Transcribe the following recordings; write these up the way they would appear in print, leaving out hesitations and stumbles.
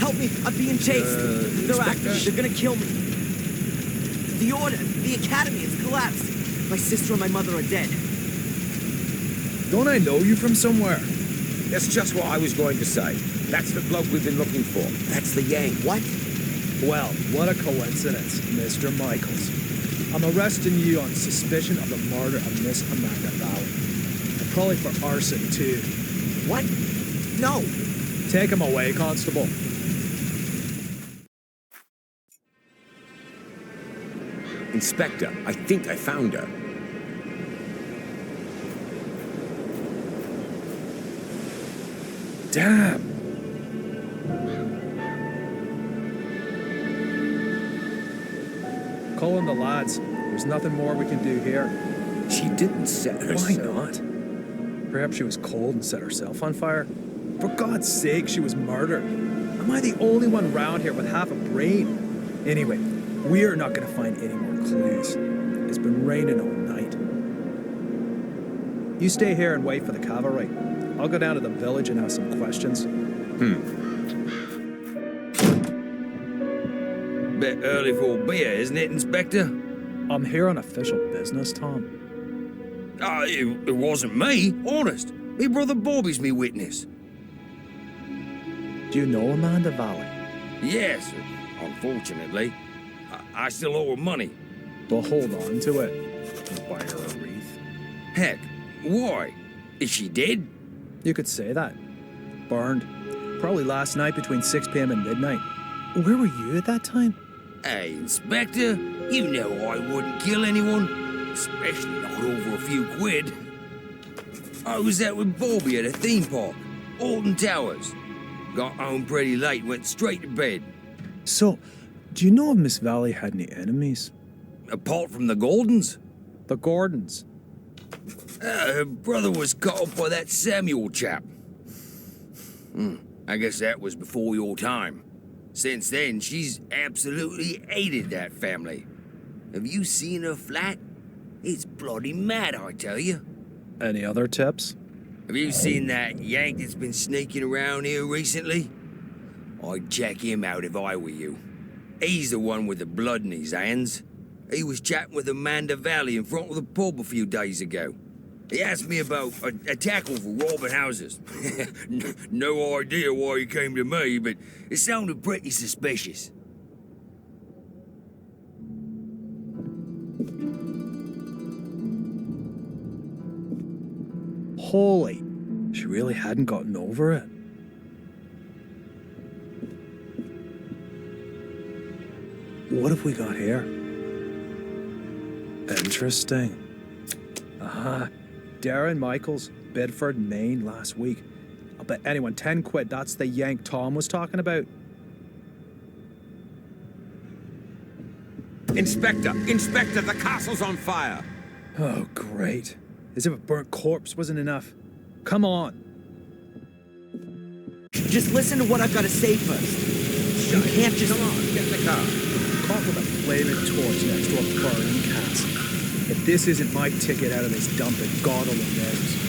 Help me, I'm being chased. They're actors, they're gonna kill me. The Order, the Academy, it's collapsed. My sister and my mother are dead. Don't I know you from somewhere? That's just what I was going to say. That's the bloke we've been looking for. That's the Yang. What? Well, what a coincidence, Mr. Michaels. I'm arresting you on suspicion of the murder of Miss Amanda Valley. And probably for arson, too. What? No. Take him away, Constable. Inspector, I think I found her. Damn. Call in the lads. There's nothing more we can do here. She didn't set herself. Why not? Perhaps she was cold and set herself on fire. For God's sake, she was murdered. Am I the only one round here with half a brain? Anyway, we're not going to find any more clues. It's been raining all night. You stay here and wait for the cavalry. I'll go down to the village and ask some questions. Bit early for a beer, isn't it, Inspector? I'm here on official business, Tom. It wasn't me, honest. Me brother Bobby's me witness. Do you know Amanda Valley? Yes, unfortunately. I still owe her money. Well, hold on to it. I'll buy her a wreath. Heck, why? Is she dead? You could say that. Burned. Probably last night between 6 p.m. and midnight. Where were you at that time? Hey, Inspector, you know I wouldn't kill anyone, especially not over a few quid. I was out with Bobby at a theme park, Alton Towers. Got home pretty late and went straight to bed. So, do you know if Miss Valley had any enemies? Apart from the Gordons? The Gordons. Her brother was caught up by that Samuel chap. I guess that was before your time. Since then, she's absolutely hated that family. Have you seen her flat? It's bloody mad, I tell you. Any other tips? Have you seen that Yank that's been sneaking around here recently? I'd check him out if I were you. He's the one with the blood in his hands. He was chatting with Amanda Valley in front of the pub a few days ago. He asked me about a tackle for robbing houses. No idea why he came to me, but it sounded pretty suspicious. Holy, she really hadn't gotten over it. What have we got here? Interesting. Darren Michaels, Bedford, Maine, last week. I'll bet anyone 10 quid that's the Yank Tom was talking about. Inspector! Inspector, the castle's on fire! Oh, great. As if a burnt corpse wasn't enough. Come on. Just listen to what I've got to say first. You can't just... Come on, get in the car. Caught with a flaming torch next to a burning castle. If this isn't my ticket out of this dump, then God only knows.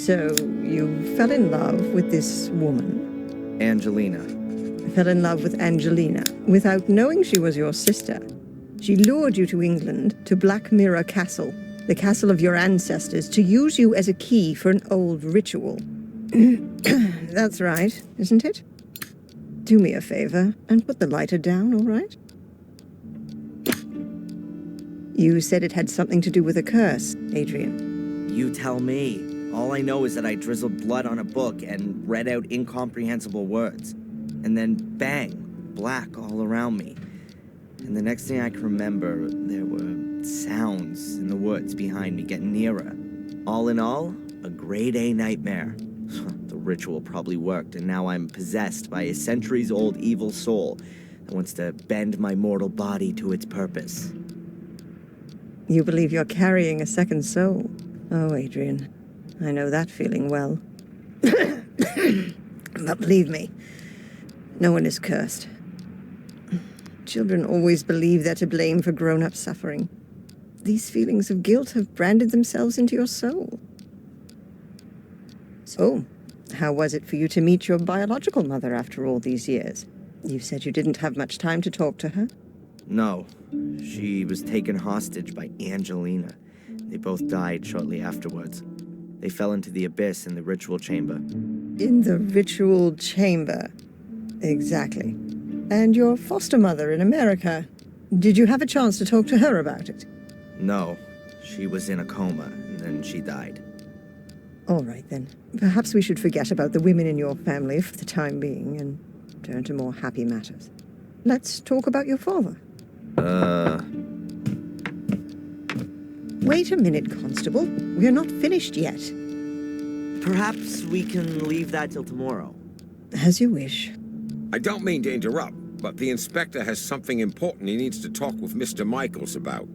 So, you fell in love with this woman? Angelina. Fell in love with Angelina, without knowing she was your sister. She lured you to England, to Black Mirror Castle, the castle of your ancestors, to use you as a key for an old ritual. That's right, isn't it? Do me a favor and put the lighter down, all right? You said it had something to do with a curse, Adrian. You tell me. All I know is that I drizzled blood on a book and read out incomprehensible words. And then bang, black all around me. And the next thing I can remember, there were sounds in the woods behind me getting nearer. All in all, a grade A nightmare. The ritual probably worked, and now I'm possessed by a centuries-old evil soul that wants to bend my mortal body to its purpose. You believe you're carrying a second soul. Oh, Adrian, I know that feeling well. But believe me, no one is cursed. Children always believe they're to blame for grown-up suffering. These feelings of guilt have branded themselves into your soul. So, how was it for you to meet your biological mother after all these years? You said you didn't have much time to talk to her. No, she was taken hostage by Angelina. They both died shortly afterwards. They fell into the abyss in the ritual chamber. In the ritual chamber. Exactly. And your foster mother in America. Did you have a chance to talk to her about it? No, she was in a coma, and then she died. All right, then. Perhaps we should forget about the women in your family for the time being and turn to more happy matters. Let's talk about your father. Wait a minute, Constable. We're not finished yet. Perhaps we can leave that till tomorrow. As you wish. I don't mean to interrupt, but the inspector has something important he needs to talk with Mr. Michaels about.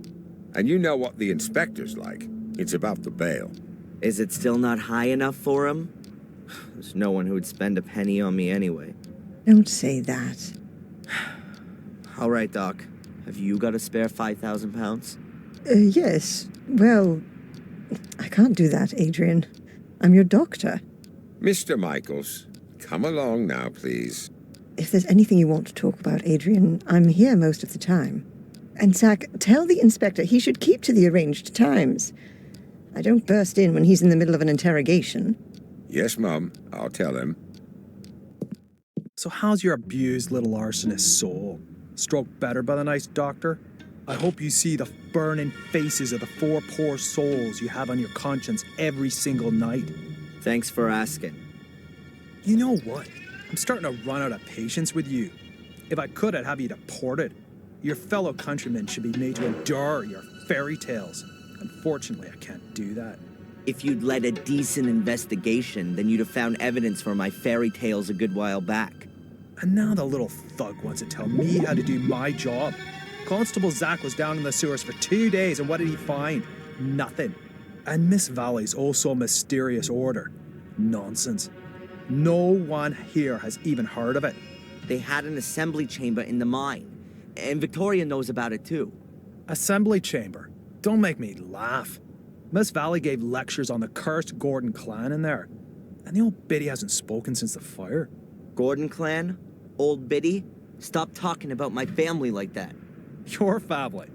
And you know what the inspector's like. It's about the bail. Is it still not high enough for him? There's no one who would spend a penny on me anyway. Don't say that. All right, Doc. Have you got a spare 5,000 pounds? Yes. Well, I can't do that, Adrian. I'm your doctor. Mr. Michaels, come along now, please. If there's anything you want to talk about, Adrian, I'm here most of the time. And Zach, tell the inspector he should keep to the arranged times. I don't burst in when he's in the middle of an interrogation. Yes, Mum, I'll tell him. So how's your abused little arsonist soul? Stroke better by the nice doctor? I hope you see the burning faces of the 4 poor souls you have on your conscience every single night. Thanks for asking. You know what? I'm starting to run out of patience with you. If I could, I'd have you deported. Your fellow countrymen should be made to endure your fairy tales. Unfortunately, I can't do that. If you'd led a decent investigation, then you'd have found evidence for my fairy tales a good while back. And now the little thug wants to tell me how to do my job. Constable Zach was down in the sewers for 2 days, and what did he find? Nothing. And Miss Valley's also mysterious order. Nonsense. No one here has even heard of it. They had an assembly chamber in the mine, and Victoria knows about it too. Assembly chamber? Don't make me laugh. Miss Valley gave lectures on the cursed Gordon clan in there. And the old biddy hasn't spoken since the fire. Gordon clan? Old Biddy? Stop talking about my family like that. Your family?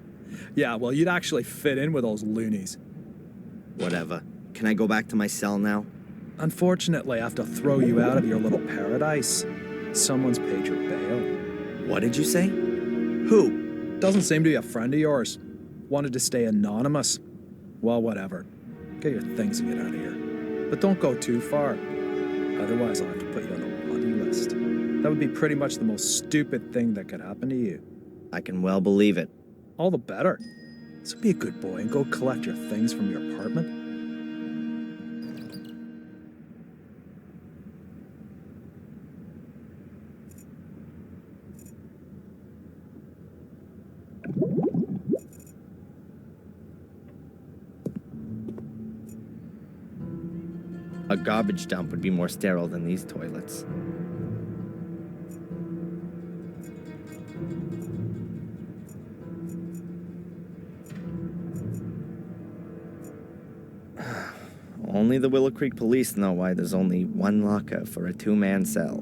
Yeah, well, you'd actually fit in with those loonies. Whatever. Can I go back to my cell now? Unfortunately, I have to throw you out of your little paradise. Someone's paid your bail. What did you say? Who? Doesn't seem to be a friend of yours. Wanted to stay anonymous. Well, whatever. Get your things and get out of here. But don't go too far. Otherwise, I'll have to put you on the bloody list. That would be pretty much the most stupid thing that could happen to you. I can well believe it. All the better. So be a good boy and go collect your things from your apartment. A garbage dump would be more sterile than these toilets. Only the Willow Creek police know why there's only one locker for a 2-man cell.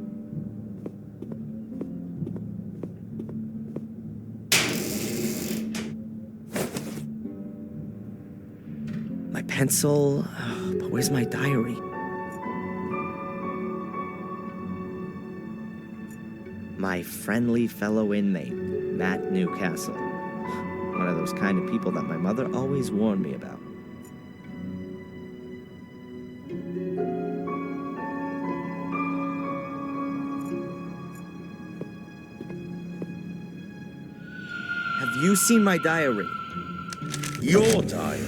My pencil, but where's my diary? My friendly fellow inmate, Matt Newcastle. One of those kind of people that my mother always warned me about. Have you seen my diary? Your diary?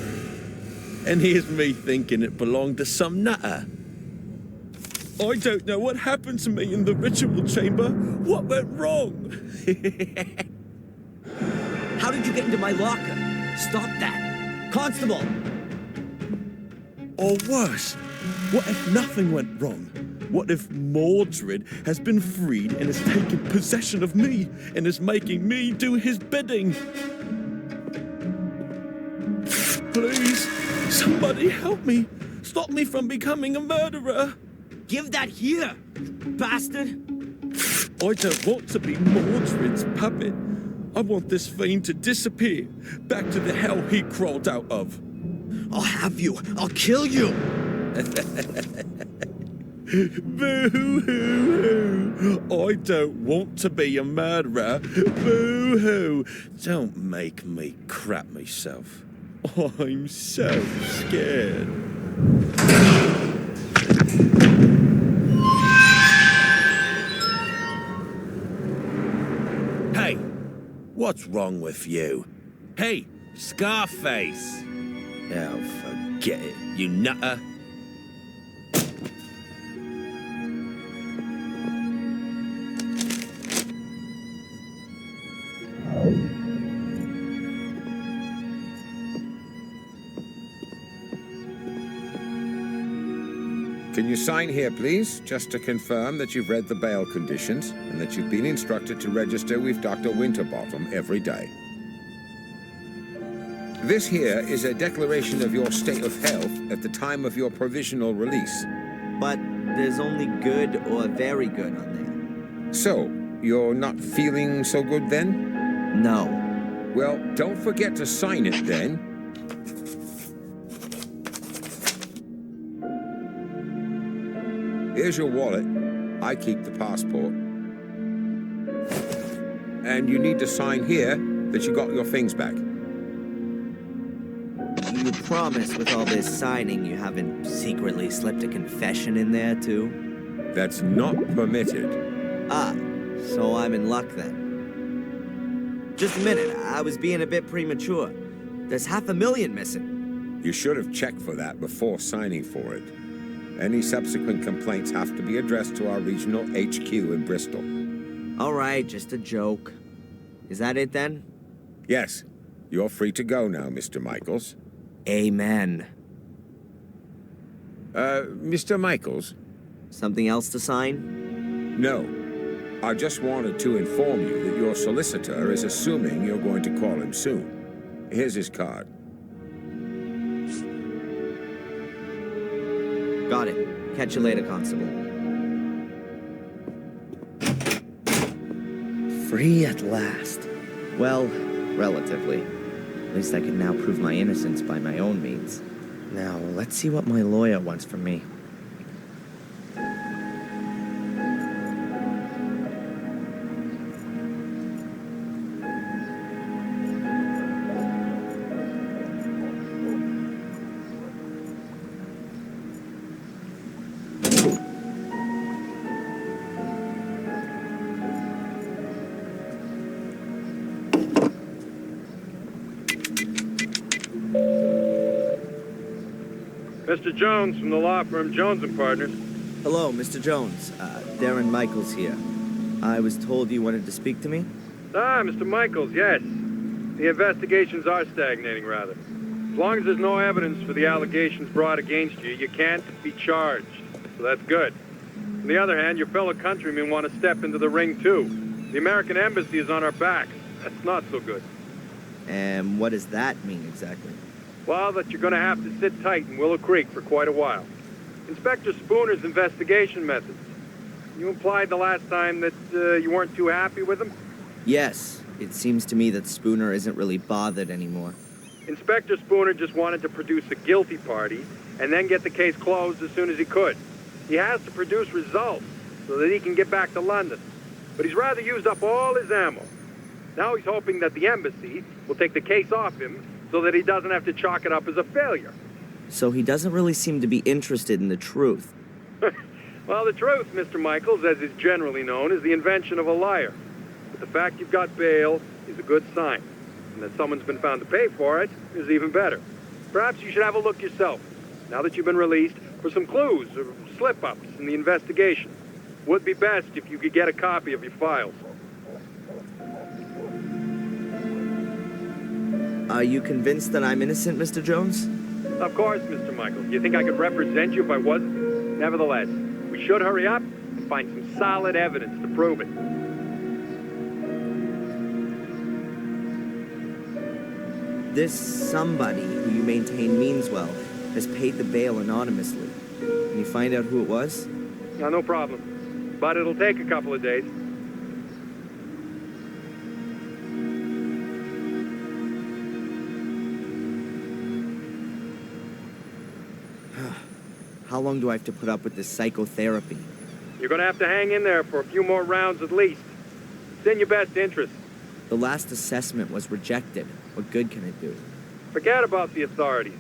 And here's me thinking it belonged to some nutter. I don't know what happened to me in the ritual chamber. What went wrong? How did you get into my locker? Stop that! Constable! Or worse, what if nothing went wrong? What if Mordred has been freed and has taken possession of me and is making me do his bidding? Please, somebody help me. Stop me from becoming a murderer. Give that here, bastard! I don't want to be Mordred's puppet. I want this fiend to disappear, back to the hell he crawled out of. I'll have you! I'll kill you! Boo-hoo-hoo! I don't want to be a murderer. Boo-hoo! Don't make me crap myself. I'm so scared. Hey, what's wrong with you? Hey, Scarface! Oh, forget it, you nutter. Can you sign here, please, just to confirm that you've read the bail conditions and that you've been instructed to register with Dr. Winterbottom every day? This here is a declaration of your state of health at the time of your provisional release. But there's only good or very good on there. So, you're not feeling so good then? No. Well, don't forget to sign it then. Here's your wallet. I keep the passport. And you need to sign here that you got your things back. You promise with all this signing you haven't secretly slipped a confession in there, too? That's not permitted. Ah, so I'm in luck then. Just a minute, I was being a bit premature. There's $500,000 missing. You should have checked for that before signing for it. Any subsequent complaints have to be addressed to our regional HQ in Bristol. All right, just a joke. Is that it then? Yes, you're free to go now, Mr. Michaels. Amen. Mr. Michaels? Something else to sign? No. I just wanted to inform you that your solicitor is assuming you're going to call him soon. Here's his card. Got it. Catch you later, Constable. Free at last. Well, relatively. At least I can now prove my innocence by my own means. Now, let's see what my lawyer wants from me. Mr. Jones from the law firm Jones & Partners. Hello, Mr. Jones. Darren Michaels here. I was told you wanted to speak to me? Ah, Mr. Michaels, yes. The investigations are stagnating, rather. As long as there's no evidence for the allegations brought against you, you can't be charged. So that's good. On the other hand, your fellow countrymen want to step into the ring, too. The American embassy is on our backs. That's not so good. And what does that mean exactly? Well, that you're going to have to sit tight in Willow Creek for quite a while. Inspector Spooner's investigation methods. You implied the last time that you weren't too happy with him? Yes. It seems to me that Spooner isn't really bothered anymore. Inspector Spooner just wanted to produce a guilty party and then get the case closed as soon as he could. He has to produce results so that he can get back to London. but he's rather used up all his ammo. Now he's hoping that the embassy will take the case off him so that he doesn't have to chalk it up as a failure. So he doesn't really seem to be interested in the truth. Well, the truth, Mr. Michaels, as is generally known, is the invention of a liar. But the fact you've got bail is a good sign. And that someone's been found to pay for it is even better. Perhaps you should have a look yourself, now that you've been released, for some clues or slip-ups in the investigation. Would be best if you could get a copy of your files. Are you convinced that I'm innocent, Mr. Jones? Of course, Mr. Michaels. Do you think I could represent you if I wasn't? Nevertheless, we should hurry up and find some solid evidence to prove it. This somebody who you maintain means well has paid the bail anonymously. Can you find out who it was? No problem. But it'll take a couple of days. How long do I have to put up with this psychotherapy? You're gonna have to hang in there for a few more rounds at least. It's in your best interest. The last assessment was rejected. What good can it do? Forget about the authorities.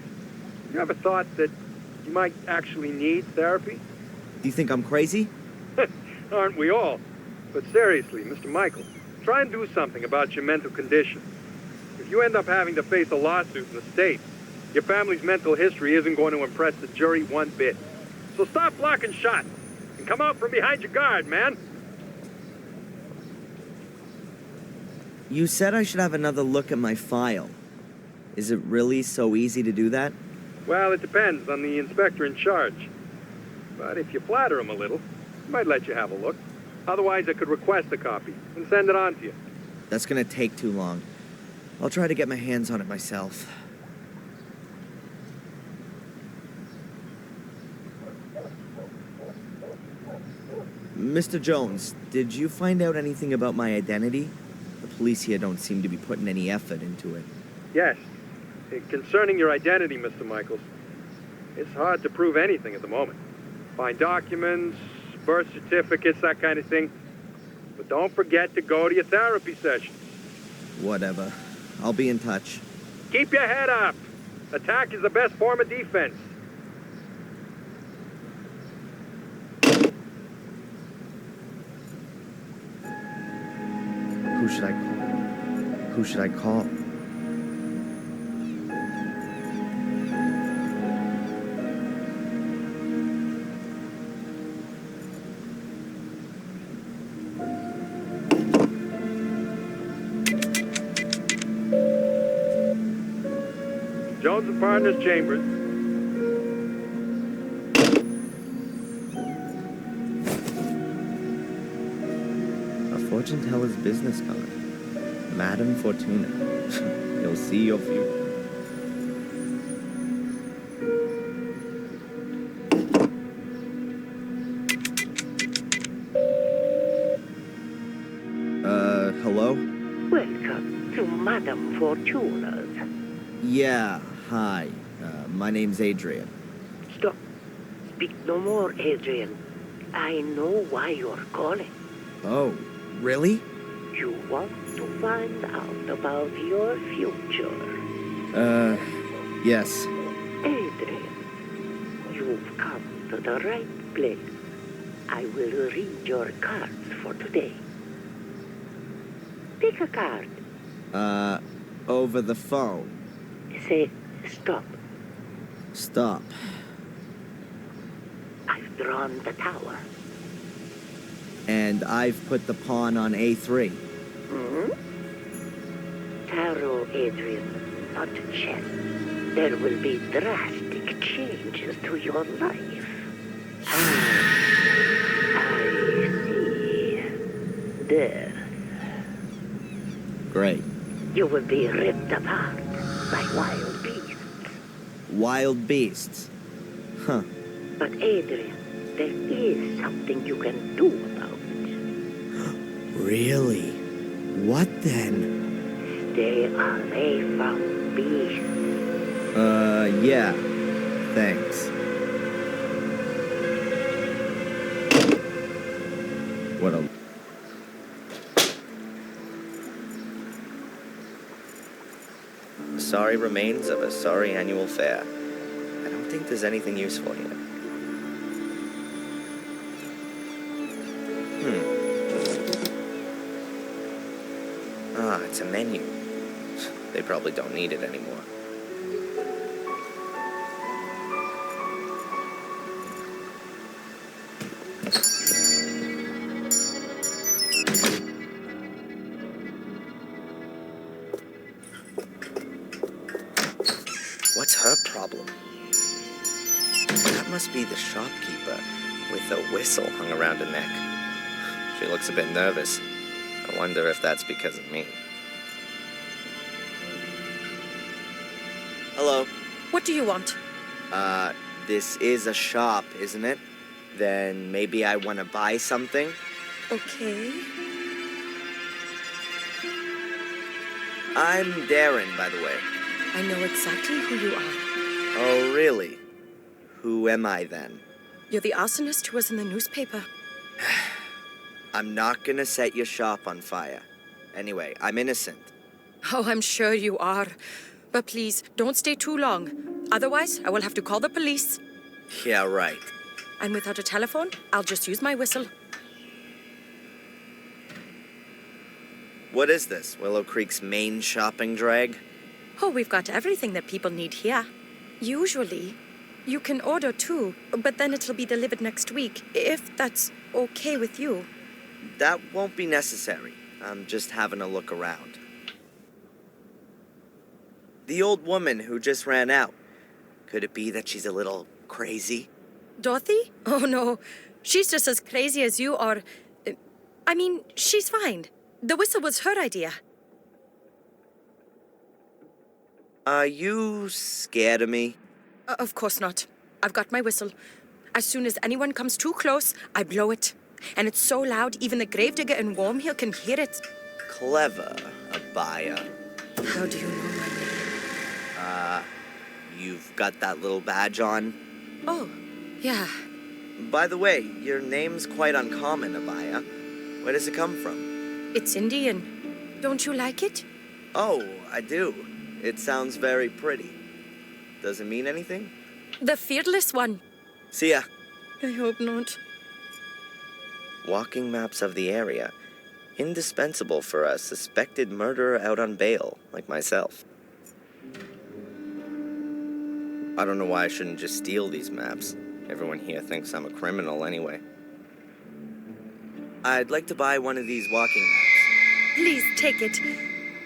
You ever thought that you might actually need therapy? Do you think I'm crazy? Aren't we all? But seriously, Mr. Michaels, try and do something about your mental condition. If you end up having to face a lawsuit in the States, your family's mental history isn't going to impress the jury one bit. So stop blocking shots and come out from behind your guard, man. You said I should have another look at my file. Is it really so easy to do that? Well, it depends on the inspector in charge. But if you flatter him a little, he might let you have a look. Otherwise, I could request a copy and send it on to you. That's gonna take too long. I'll try to get my hands on it myself. Mr. Jones, did you find out anything about my identity? The police here don't seem to be putting any effort into it. Yes. Concerning your identity, Mr. Michaels, it's hard to prove anything at the moment. Find documents, birth certificates, that kind of thing. But don't forget to go to your therapy sessions. Whatever. I'll be in touch. Keep your head up. Attack is the best form of defense. Who should I call? Who should I call? Jones and Partners Chambers. A fortune teller's business card. Madam Fortuna. You'll see your future. Hello? Welcome to Madame Fortuna's. Yeah, hi. My name's Adrian. Stop. Speak no more, Adrian. I know why you're calling. Oh, really? You want to find out about your future. Yes. Adrian, you've come to the right place. I will read your cards for today. Pick a card. Over the phone. Say stop. Stop. I've drawn the tower. And I've put the pawn on A3. Tarot, Adrian, not chess. There will be drastic changes to your life. I see. Death. Great. You will be ripped apart by wild beasts. Wild beasts. Huh. But Adrian, there is something you can do about it. Really? What then? Stay away from beasts. Yeah. Thanks. What a... sorry remains of a sorry annual fair. I don't think there's anything useful here. Ah, it's a menu. They probably don't need it anymore. What's her problem? That must be the shopkeeper with a whistle hung around her neck. She looks a bit nervous. I wonder if that's because of me. Hello. What do you want? This is a shop, isn't it? Then maybe I want to buy something? Okay. I'm Darren, by the way. I know exactly who you are. Oh, really? Who am I then? You're the arsonist who was in the newspaper. I'm not gonna set your shop on fire. Anyway, I'm innocent. Oh, I'm sure you are. But please, don't stay too long. Otherwise, I will have to call the police. Yeah, right. And without a telephone, I'll just use my whistle. What is this? Willow Creek's main shopping drag? Oh, we've got everything that people need here. Usually, you can order too, but then it'll be delivered next week, if that's okay with you. That won't be necessary. I'm just having a look around. The old woman who just ran out. Could it be that she's a little crazy? Dorothy? Oh no, she's just as crazy as you are. I mean, she's fine. The whistle was her idea. Are you scared of me? Of course not. I've got my whistle. As soon as anyone comes too close, I blow it. And it's so loud, even the gravedigger in Wormhill can hear it. Clever, Abaya. How do you know my name? You've got that little badge on? Oh, yeah. By the way, your name's quite uncommon, Abaya. Where does it come from? It's Indian. Don't you like it? Oh, I do. It sounds very pretty. Does it mean anything? The fearless one. See ya. I hope not. Walking maps of the area. Indispensable for a suspected murderer out on bail, like myself. I don't know why I shouldn't just steal these maps. Everyone here thinks I'm a criminal anyway. I'd like to buy one of these walking maps. Please, take it.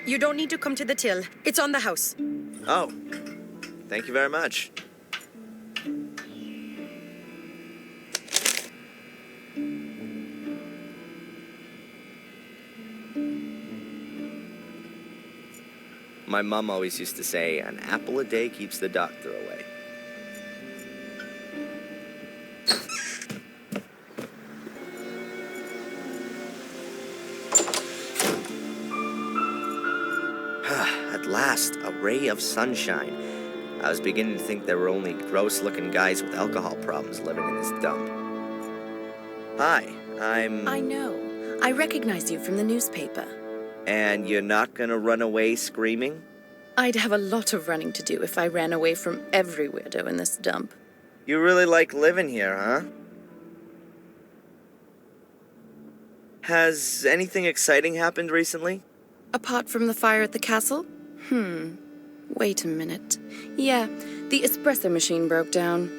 You don't need to come to the till. It's on the house. Oh, thank you very much. My mom always used to say, an apple a day keeps the doctor away. At last, a ray of sunshine. I was beginning to think there were only gross-looking guys with alcohol problems living in this dump. Hi, I know. I recognize you from the newspaper. And you're not gonna run away screaming? I'd have a lot of running to do if I ran away from every weirdo in this dump. You really like living here, huh? Has anything exciting happened recently? Apart from the fire at the castle? Wait a minute. Yeah, the espresso machine broke down.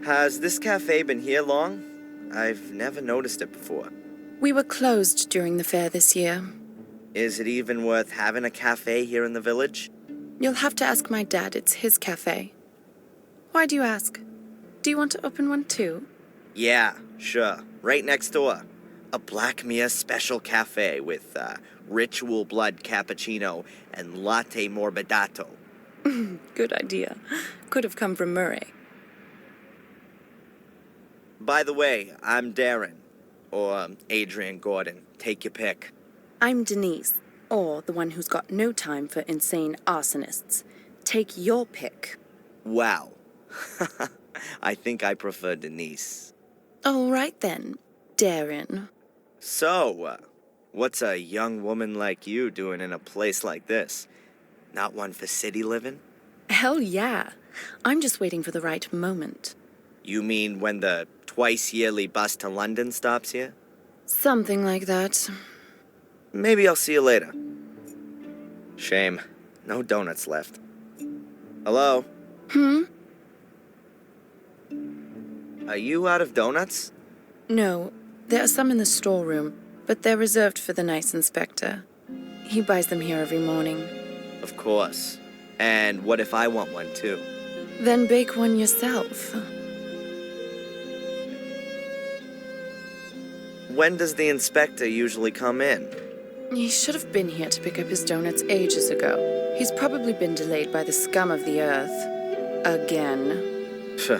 Has this cafe been here long? I've never noticed it before. We were closed during the fair this year. Is it even worth having a cafe here in the village? You'll have to ask my dad. It's his cafe. Why do you ask? Do you want to open one too? Yeah, sure. Right next door. A Black Mia special cafe with ritual blood cappuccino and latte morbidato. Good idea. Could have come from Murray. By the way, I'm Darren. Or Adrian Gordon. Take your pick. I'm Denise, or the one who's got no time for insane arsonists. Take your pick. Wow. I think I prefer Denise. All right then, Darren. So, what's a young woman like you doing in a place like this? Not one for city living? Hell yeah. I'm just waiting for the right moment. You mean when the twice-yearly bus to London stops here? Something like that. Maybe I'll see you later. Shame. No donuts left. Hello? Are you out of donuts? No, there are some in the storeroom, but they're reserved for the nice inspector. He buys them here every morning. Of course. And what if I want one too? Then bake one yourself. When does the inspector usually come in? He should have been here to pick up his donuts ages ago. He's probably been delayed by the scum of the earth. Again. Phew,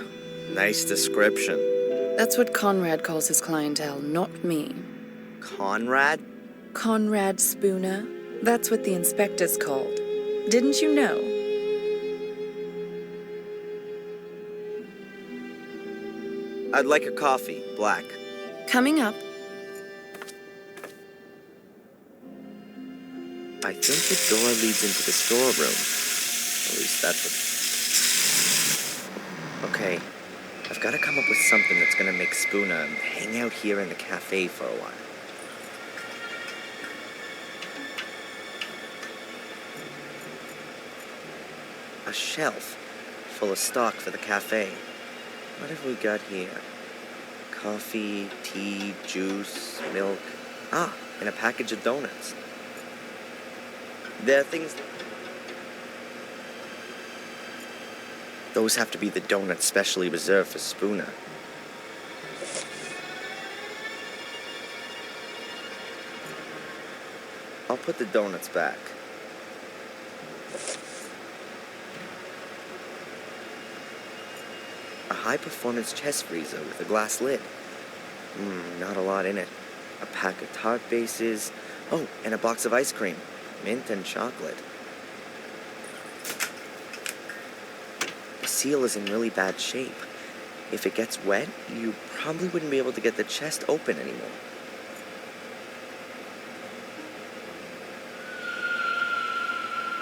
nice description. That's what Conrad calls his clientele, not me. Conrad? Conrad Spooner. That's what the inspector's called. Didn't you know? I'd like a coffee, black. Coming up. I think the door leads into the storeroom. At least that's what... Okay, I've got to come up with something that's gonna make Spooner hang out here in the cafe for a while. A shelf full of stock for the cafe. What have we got here? Coffee, tea, juice, milk. Ah, and a package of donuts. There are things... Those have to be the donuts specially reserved for Spooner. I'll put the donuts back. A high-performance chest freezer with a glass lid. Not a lot in it. A pack of tart bases. Oh, and a box of ice cream. Mint and chocolate. The seal is in really bad shape. If it gets wet, you probably wouldn't be able to get the chest open anymore.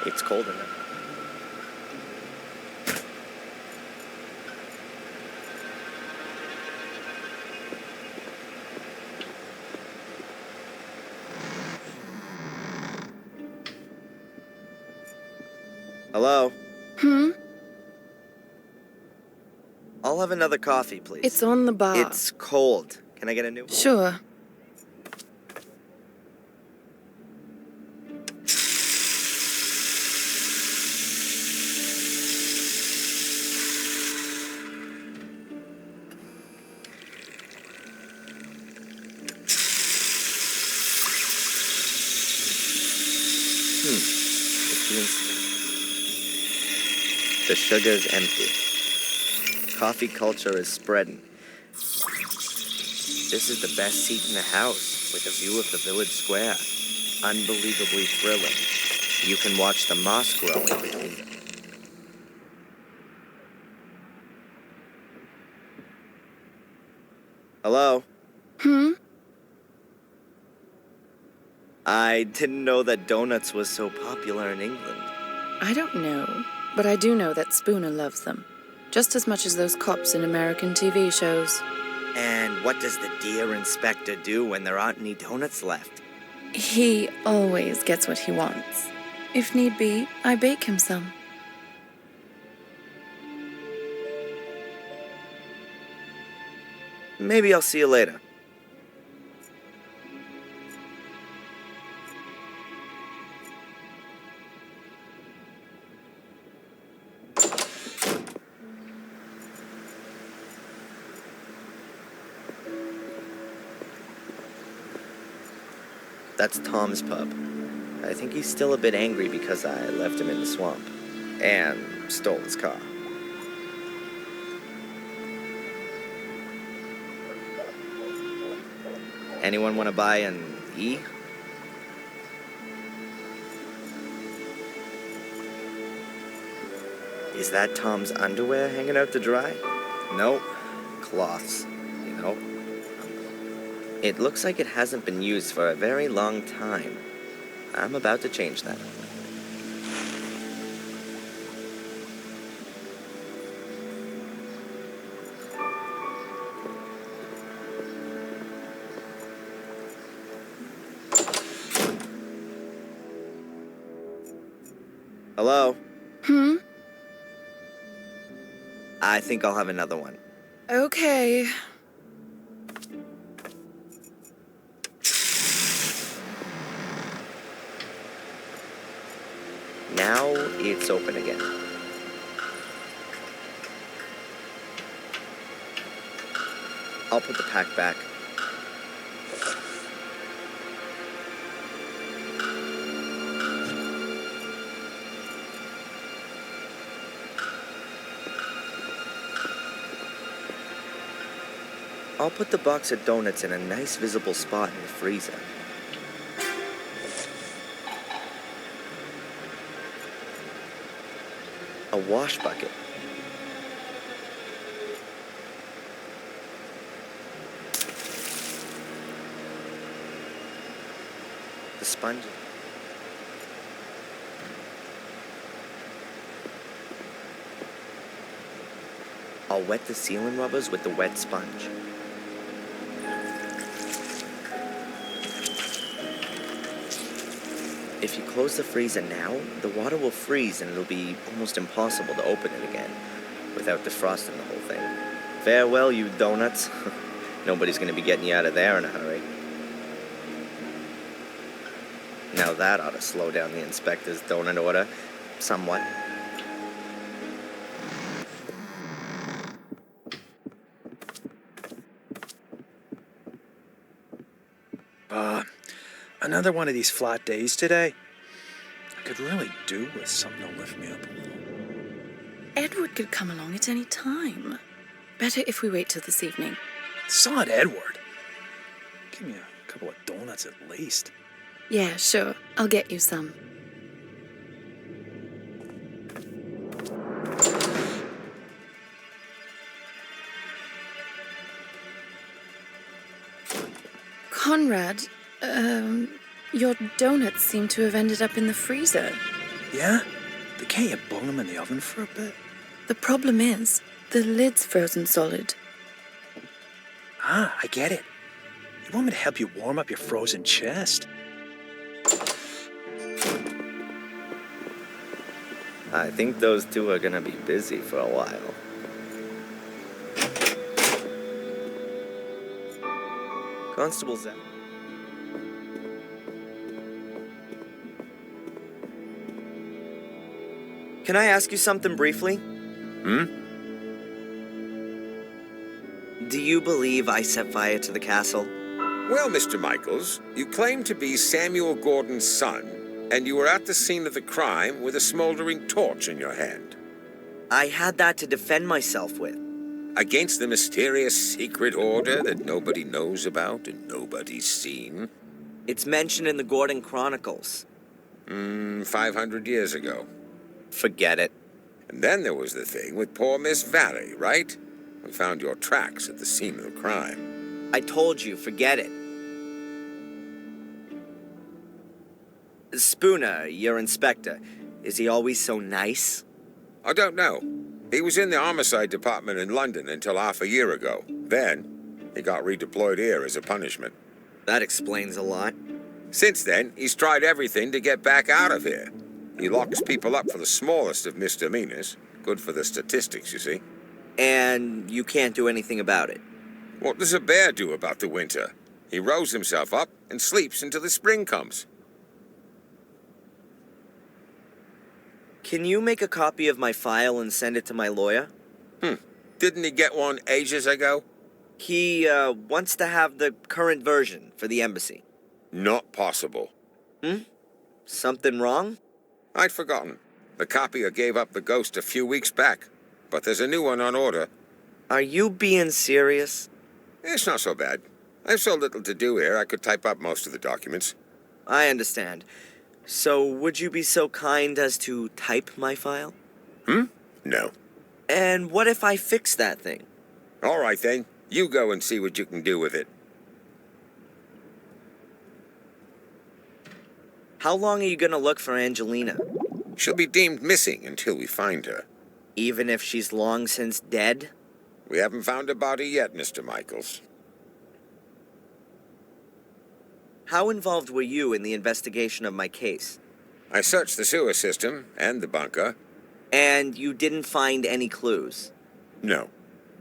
It's cold in there. Hello? I'll have another coffee, please. It's on the bar. It's cold. Can I get a new one? Sure. The sugar's empty. Coffee culture is spreading. This is the best seat in the house, with a view of the village square. Unbelievably thrilling. You can watch the moss grow in between. Hello? I didn't know that donuts was so popular in England. I don't know, but I do know that Spooner loves them. Just as much as those cops in American TV shows. And what does the dear inspector do when there aren't any donuts left? He always gets what he wants. If need be, I bake him some. Maybe I'll see you later. That's Tom's pub. I think he's still a bit angry because I left him in the swamp. And stole his car. Anyone want to buy an E? Is that Tom's underwear hanging out to dry? Nope. Cloths, you know? It looks like it hasn't been used for a very long time. I'm about to change that. Hello? I think I'll have another one. Okay. Now it's open again. I'll put the pack back. I'll put the box of donuts in a nice visible spot in the freezer. A wash bucket. The sponge. I'll wet the sealing rubbers with the wet sponge. If you close the freezer now, the water will freeze and it'll be almost impossible to open it again without defrosting the whole thing. Farewell, you donuts. Nobody's gonna be getting you out of there in a hurry. Now that ought to slow down the inspector's donut order somewhat. Another one of these flat days today. I could really do with something to lift me up a little. Edward could come along at any time. Better if we wait till this evening. Sod Edward. Give me a couple of donuts at least. Yeah, sure. I'll get you some. Conrad, your donuts seem to have ended up in the freezer. Yeah? They can't you bung them in the oven for a bit? The problem is, the lid's frozen solid. Ah, I get it. You want me to help you warm up your frozen chest? I think those two are gonna be busy for a while. Constable Zach. Can I ask you something briefly? Do you believe I set fire to the castle? Well, Mr. Michaels, you claim to be Samuel Gordon's son, and you were at the scene of the crime with a smoldering torch in your hand. I had that to defend myself with. Against the mysterious secret order that nobody knows about and nobody's seen? It's mentioned in the Gordon Chronicles. 500 years ago. Forget it. And then there was the thing with poor Miss Valley, right? We found your tracks at the scene of the crime. I told you, forget it. Spooner, your inspector, is he always so nice? I don't know. He was in the homicide department in London until half a year ago. Then, he got redeployed here as a punishment. That explains a lot. Since then, he's tried everything to get back out of here. He locks people up for the smallest of misdemeanors. Good for the statistics, you see. And you can't do anything about it? What does a bear do about the winter? He rolls himself up and sleeps until the spring comes. Can you make a copy of my file and send it to my lawyer? Didn't he get one ages ago? He, wants to have the current version for the embassy. Not possible. Something wrong? I'd forgotten. The copier gave up the ghost a few weeks back, but there's a new one on order. Are you being serious? It's not so bad. I have so little to do here, I could type up most of the documents. I understand. So, would you be so kind as to type my file? No. And what if I fix that thing? All right, then. You go and see what you can do with it. How long are you gonna look for Angelina? She'll be deemed missing until we find her. Even if she's long since dead? We haven't found her body yet, Mr. Michaels. How involved were you in the investigation of my case? I searched the sewer system and the bunker. And you didn't find any clues? No.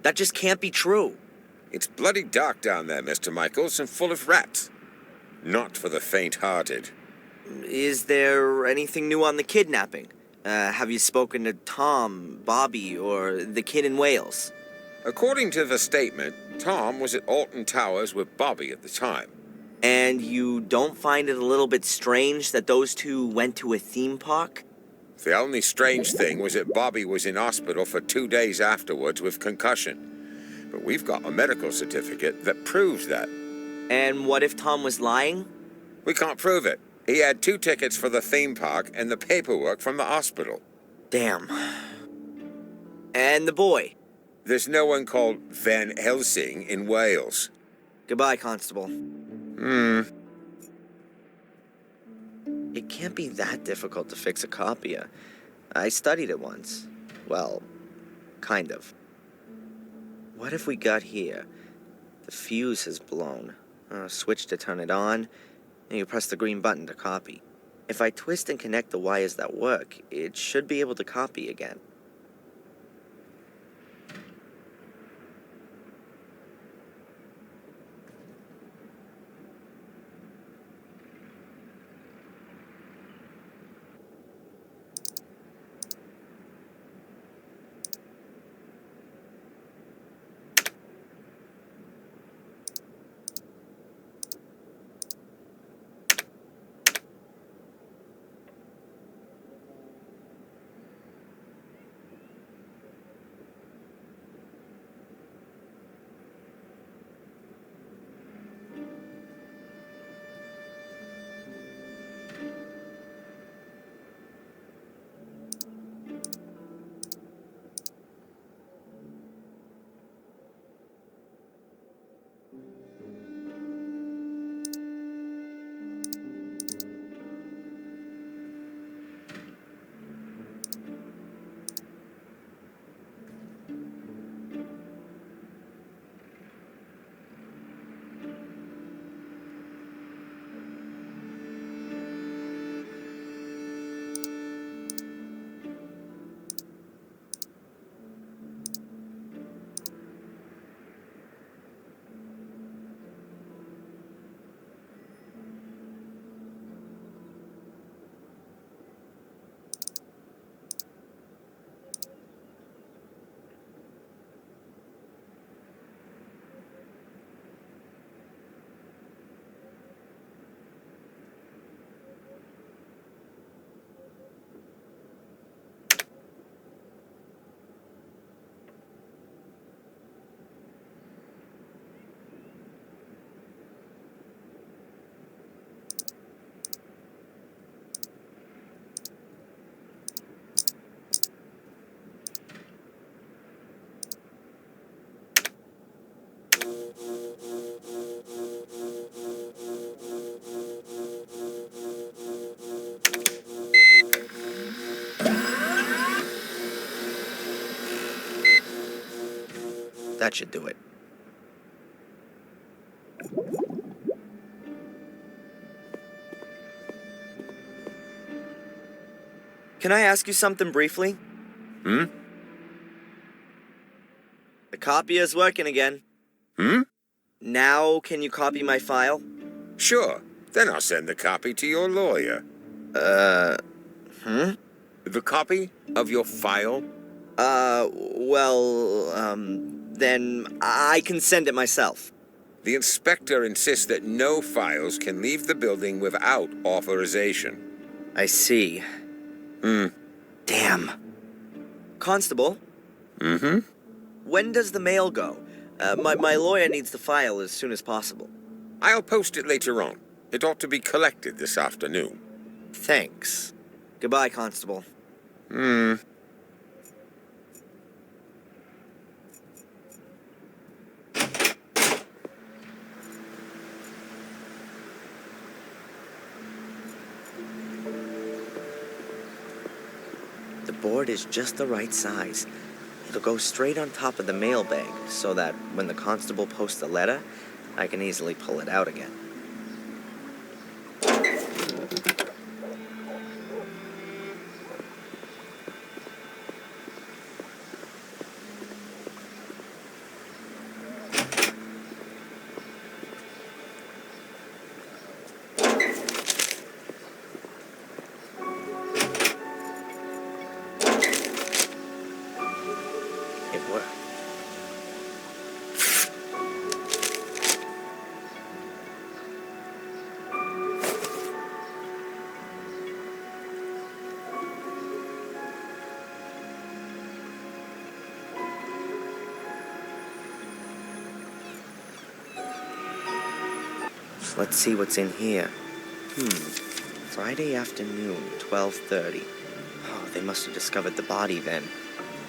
That just can't be true. It's bloody dark down there, Mr. Michaels, and full of rats. Not for the faint-hearted. Is there anything new on the kidnapping? Have you spoken to Tom, Bobby, or the kid in Wales? According to the statement, Tom was at Alton Towers with Bobby at the time. And you don't find it a little bit strange that those two went to a theme park? The only strange thing was that Bobby was in hospital for 2 days afterwards with concussion. But we've got a medical certificate that proves that. And what if Tom was lying? We can't prove it. He had 2 tickets for the theme park and the paperwork from the hospital. Damn. And the boy? There's no one called Van Helsing in Wales. Goodbye, Constable. It can't be that difficult to fix a copier. I studied it once. Well, kind of. What if we got here? The fuse has blown. Switch to turn it on, and you press the green button to copy. If I twist and connect the wires that work, it should be able to copy again. That should do it. Can I ask you something briefly? The copier's working again. Now, can you copy my file? Sure. Then I'll send the copy to your lawyer. The copy of your file? Then I can send it myself. The inspector insists that no files can leave the building without authorization. I see. Damn. Constable? When does the mail go? My lawyer needs the file as soon as possible. I'll post it later on. It ought to be collected this afternoon. Thanks. Goodbye, Constable. board is just the right size. It'll go straight on top of the mailbag, so that when the constable posts a letter, I can easily pull it out again. It worked. Let's see what's in here. Friday afternoon, 12:30. Oh, they must have discovered the body then.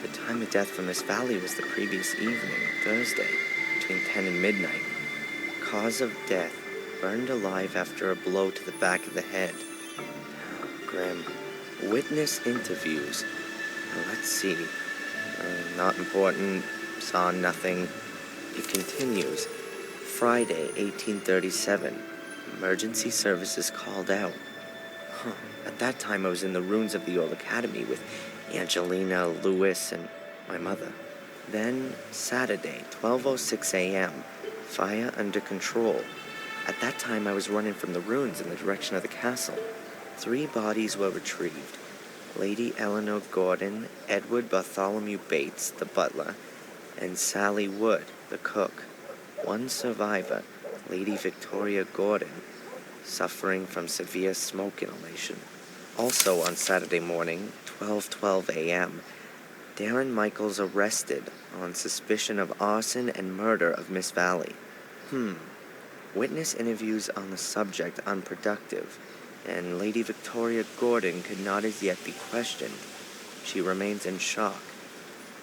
The time of death for Miss Valley was the previous evening, Thursday, between 10 and midnight. Cause of death, burned alive after a blow to the back of the head. Oh, grim. Witness interviews. Let's see. Not important. Saw nothing. It continues. Friday, 1837. Emergency services called out. At that time, I was in the ruins of the old academy with Angelina, Lewis, and my mother. Then, Saturday, 12:06 a.m., fire under control. At that time, I was running from the ruins in the direction of the castle. 3 bodies were retrieved. Lady Eleanor Gordon, Edward Bartholomew Bates, the butler, and Sally Wood, the cook. 1 survivor, Lady Victoria Gordon, suffering from severe smoke inhalation. Also on Saturday morning, 12:12 a.m., Darren Michaels arrested on suspicion of arson and murder of Miss Valley. Witness interviews on the subject unproductive, and Lady Victoria Gordon could not as yet be questioned. She remains in shock.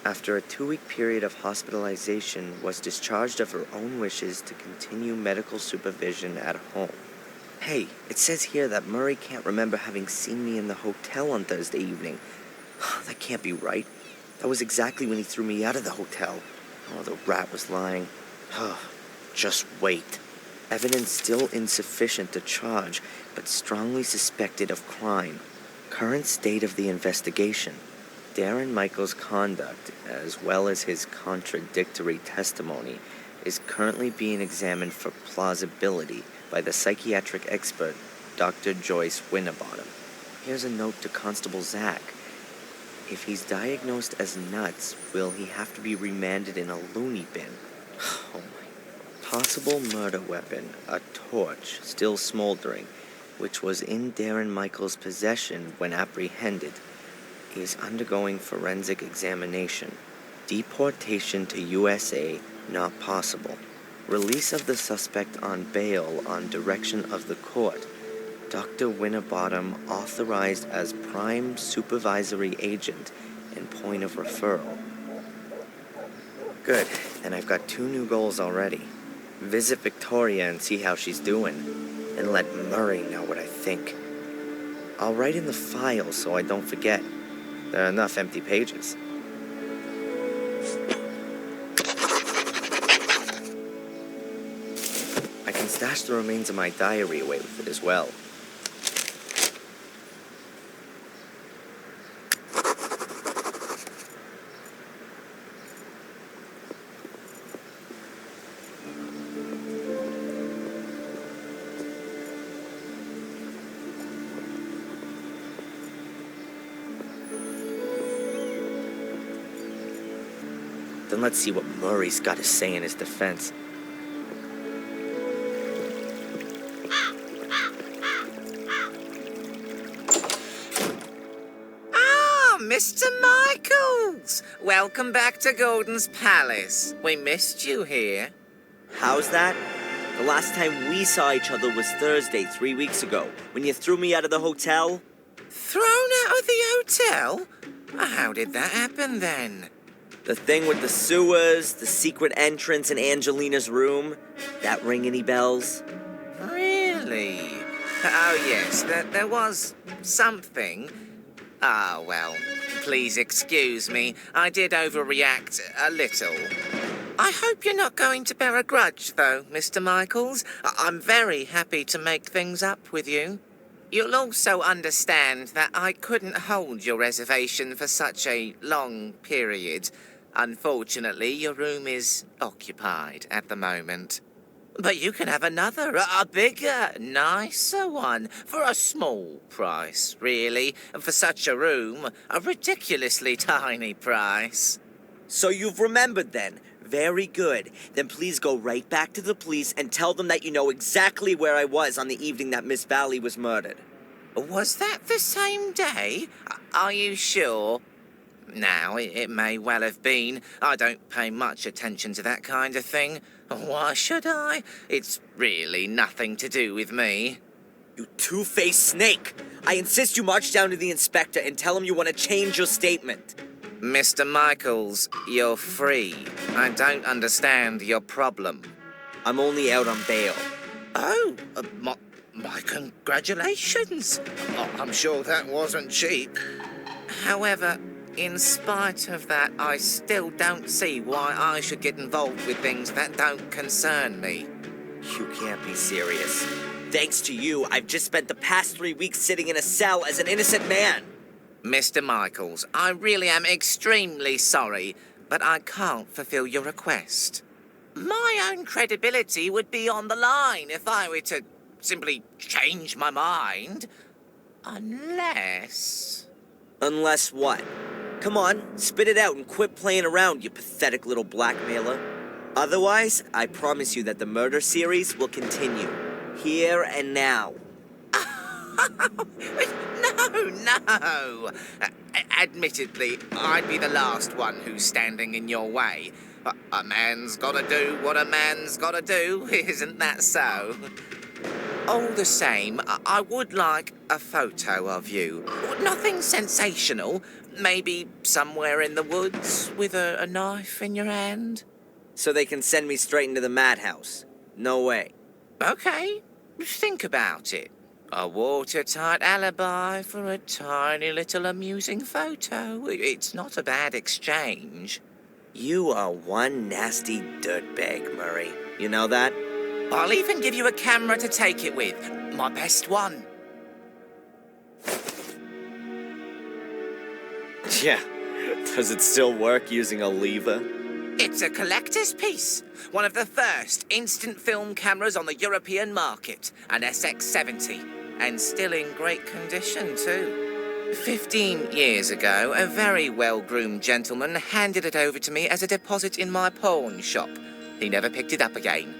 After a 2-week period of hospitalization, was discharged of her own wishes to continue medical supervision at home. Hey, it says here that Murray can't remember having seen me in the hotel on Thursday evening. That can't be right. That was exactly when he threw me out of the hotel. Oh, the rat was lying. Just wait. Evidence still insufficient to charge, but strongly suspected of crime. Current state of the investigation. Darren Michaels' conduct, as well as his contradictory testimony, is currently being examined for plausibility by the psychiatric expert, Dr. Joyce Winterbottom. Here's a note to Constable Zach. If he's diagnosed as nuts, will he have to be remanded in a loony bin? Oh my. Possible murder weapon, a torch, still smoldering, which was in Darren Michaels' possession when apprehended. He is undergoing forensic examination. Deportation to USA, not possible. Release of the suspect on bail on direction of the court. Dr. Winterbottom authorized as prime supervisory agent and point of referral. Good, then I've got 2 new goals already. Visit Victoria and see how she's doing, and let Murray know what I think. I'll write in the file so I don't forget. There are enough empty pages. I can stash the remains of my diary away with it as well. Then let's see what Murray's got to say in his defense. Mr. Michaels! Welcome back to Gordon's Palace. We missed you here. How's that? The last time we saw each other was Thursday, 3 weeks ago, when you threw me out of the hotel. Thrown out of the hotel? How did that happen then? The thing with the sewers, the secret entrance in Angelina's room. That ring any bells? Really? Oh yes, there was something. Ah, well, please excuse me. I did overreact a little. I hope you're not going to bear a grudge, though, Mr. Michaels. I'm very happy to make things up with you. You'll also understand that I couldn't hold your reservation for such a long period. Unfortunately, your room is occupied at the moment. But you can have another, a bigger, nicer one, for a small price, really. And for such a room, a ridiculously tiny price. So you've remembered then. Very good. Then please go right back to the police and tell them that you know exactly where I was on the evening that Miss Valley was murdered. Was that the same day? Are you sure? Now, it may well have been. I don't pay much attention to that kind of thing. Why should I? It's really nothing to do with me. You two-faced snake! I insist you march down to the inspector and tell him you want to change your statement. Mr. Michaels, you're free. I don't understand your problem. I'm only out on bail. Oh, my congratulations. Oh, I'm sure that wasn't cheap. However, in spite of that, I still don't see why I should get involved with things that don't concern me. You can't be serious. Thanks to you, I've just spent the past 3 weeks sitting in a cell as an innocent man. Mr. Michaels, I really am extremely sorry, but I can't fulfill your request. My own credibility would be on the line if I were to simply change my mind. Unless... Unless what? Come on, spit it out and quit playing around, you pathetic little blackmailer. Otherwise, I promise you that the murder series will continue. Here and now. No. Admittedly, I'd be the last one who's standing in your way. A man's gotta do what a man's gotta do, isn't that so? All the same, I would like a photo of you. Nothing sensational. Maybe somewhere in the woods with a knife in your hand. So they can send me straight into the madhouse. No way. Okay, think about it. A watertight alibi for a tiny little amusing photo. It's not a bad exchange. You are one nasty dirtbag, Murray. You know that? I'll even give you a camera to take it with. My best one. Yeah. Does it still work using a lever? It's a collector's piece. One of the first instant film cameras on the European market. An SX-70. And still in great condition, too. 15 years ago, a very well-groomed gentleman handed it over to me as a deposit in my pawn shop. He never picked it up again.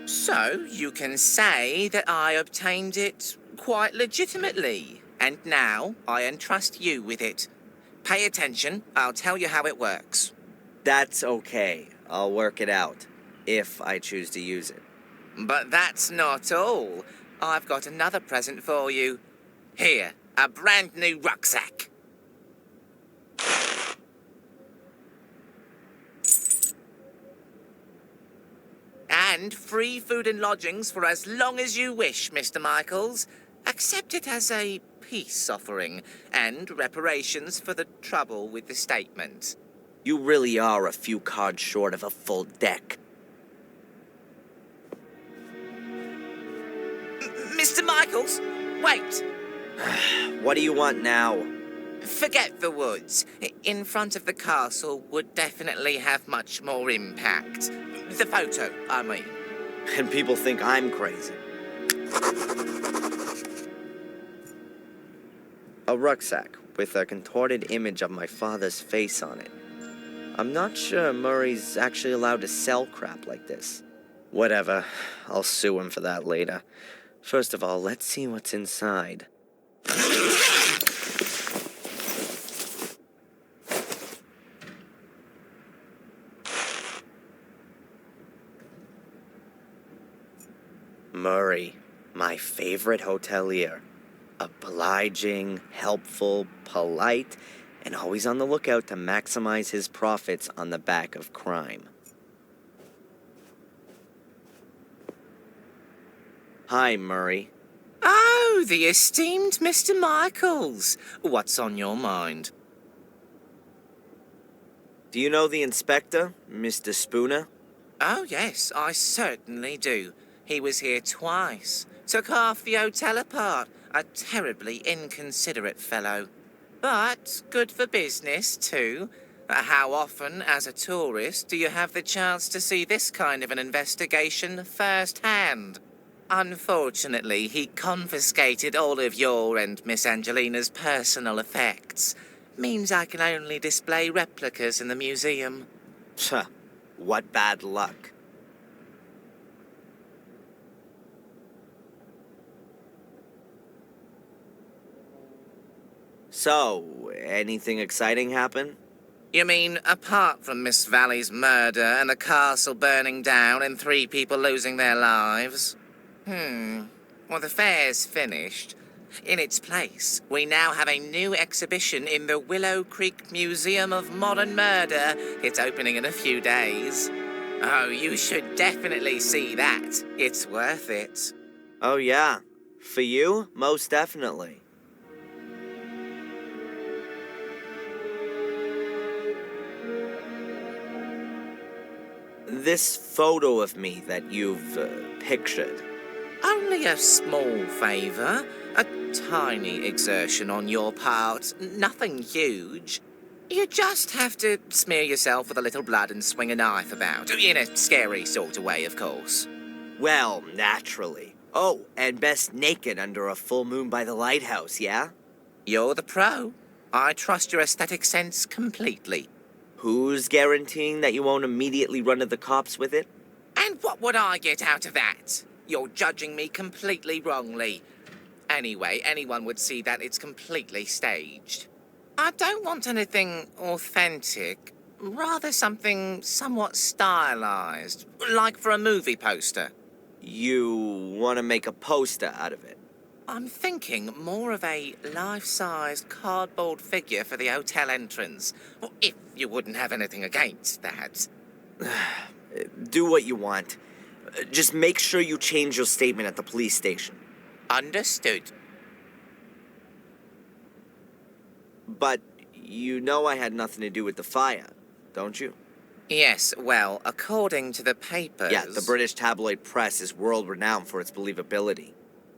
So, you can say that I obtained it quite legitimately. And now, I entrust you with it. Pay attention, I'll tell you how it works. That's okay. I'll work it out. If I choose to use it. But that's not all. I've got another present for you. Here, a brand new rucksack. And free food and lodgings for as long as you wish, Mr. Michaels. Accept it as a peace offering and reparations for the trouble with the statement. You really are a few cards short of a full deck. Mr. Michaels, wait. What do you want now? Forget the woods. In front of the castle would definitely have much more impact. The photo, I mean. And people think I'm crazy. A rucksack with a contorted image of my father's face on it. I'm not sure Murray's actually allowed to sell crap like this. Whatever, I'll sue him for that later. First of all, let's see what's inside. Murray, my favorite hotelier. Obliging, helpful, polite, and always on the lookout to maximize his profits on the back of crime. Hi, Murray. Oh, Oh, the esteemed Mr. Michaels. What's on your mind? Do you know the inspector, Mr. Spooner? Oh, yes, I certainly do. He was here twice. Took half the hotel apart. A terribly inconsiderate fellow. But good for business, too. How often, as a tourist, do you have the chance to see this kind of an investigation firsthand? Unfortunately, he confiscated all of your and Miss Angelina's personal effects. Means I can only display replicas in the museum. Tuh, what bad luck. So, anything exciting happen? You mean, apart from Miss Valley's murder and the castle burning down and 3 people losing their lives? Well, the fair's finished. In its place, we now have a new exhibition in the Willow Creek Museum of Modern Murder. It's opening in a few days. Oh, you should definitely see that. It's worth it. Oh yeah, for you, most definitely. This photo of me that you've pictured. Only a small favor. A tiny exertion on your part. Nothing huge. You just have to smear yourself with a little blood and swing a knife about. In a scary sort of way, of course. Well, naturally. Oh, and best naked under a full moon by the lighthouse, yeah? You're the pro. I trust your aesthetic sense completely. Who's guaranteeing that you won't immediately run to the cops with it? And what would I get out of that? You're judging me completely wrongly. Anyway, anyone would see that it's completely staged. I don't want anything authentic, rather something somewhat stylized, like for a movie poster. You want to make a poster out of it? I'm thinking more of a life-size cardboard figure for the hotel entrance. Well, if you wouldn't have anything against that. Do what you want. Just make sure you change your statement at the police station. Understood. But you know I had nothing to do with the fire, don't you? Yes, well, according to the papers... Yeah, the British tabloid press is world-renowned for its believability.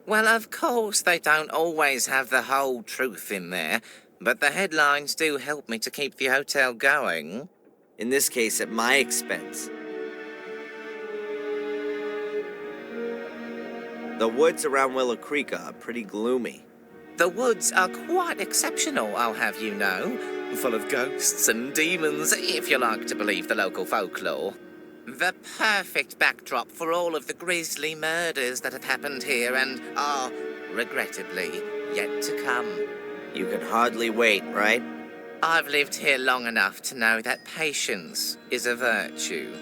Well, of course, they don't always have the whole truth in there, but the headlines do help me to keep the hotel going. In this case, at my expense. The woods around Willow Creek are pretty gloomy. The woods are quite exceptional, I'll have you know. Full of ghosts and demons, if you like to believe the local folklore. The perfect backdrop for all of the grisly murders that have happened here and are, regrettably, yet to come. You can hardly wait, right? I've lived here long enough to know that patience is a virtue.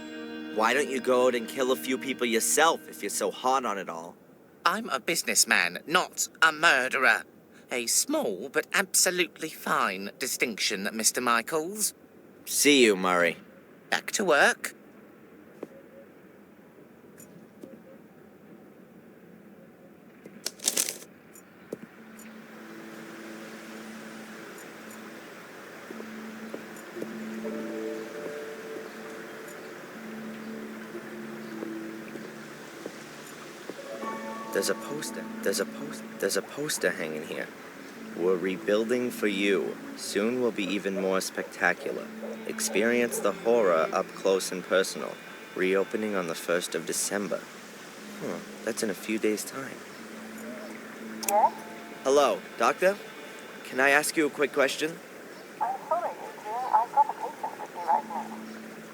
Why don't you go out and kill a few people yourself if you're so hot on it all? I'm a businessman, not a murderer. A small but absolutely fine distinction, Mr. Michaels. See you, Murray. Back to work. There's a poster hanging here. We're rebuilding for you. Soon will be even more spectacular. Experience the horror up close and personal. Reopening on the 1st of December. That's in a few days' time. Yes? Hello, Doctor? Can I ask you a quick question? I'm sorry, Adrian. I've got a patient with me right now.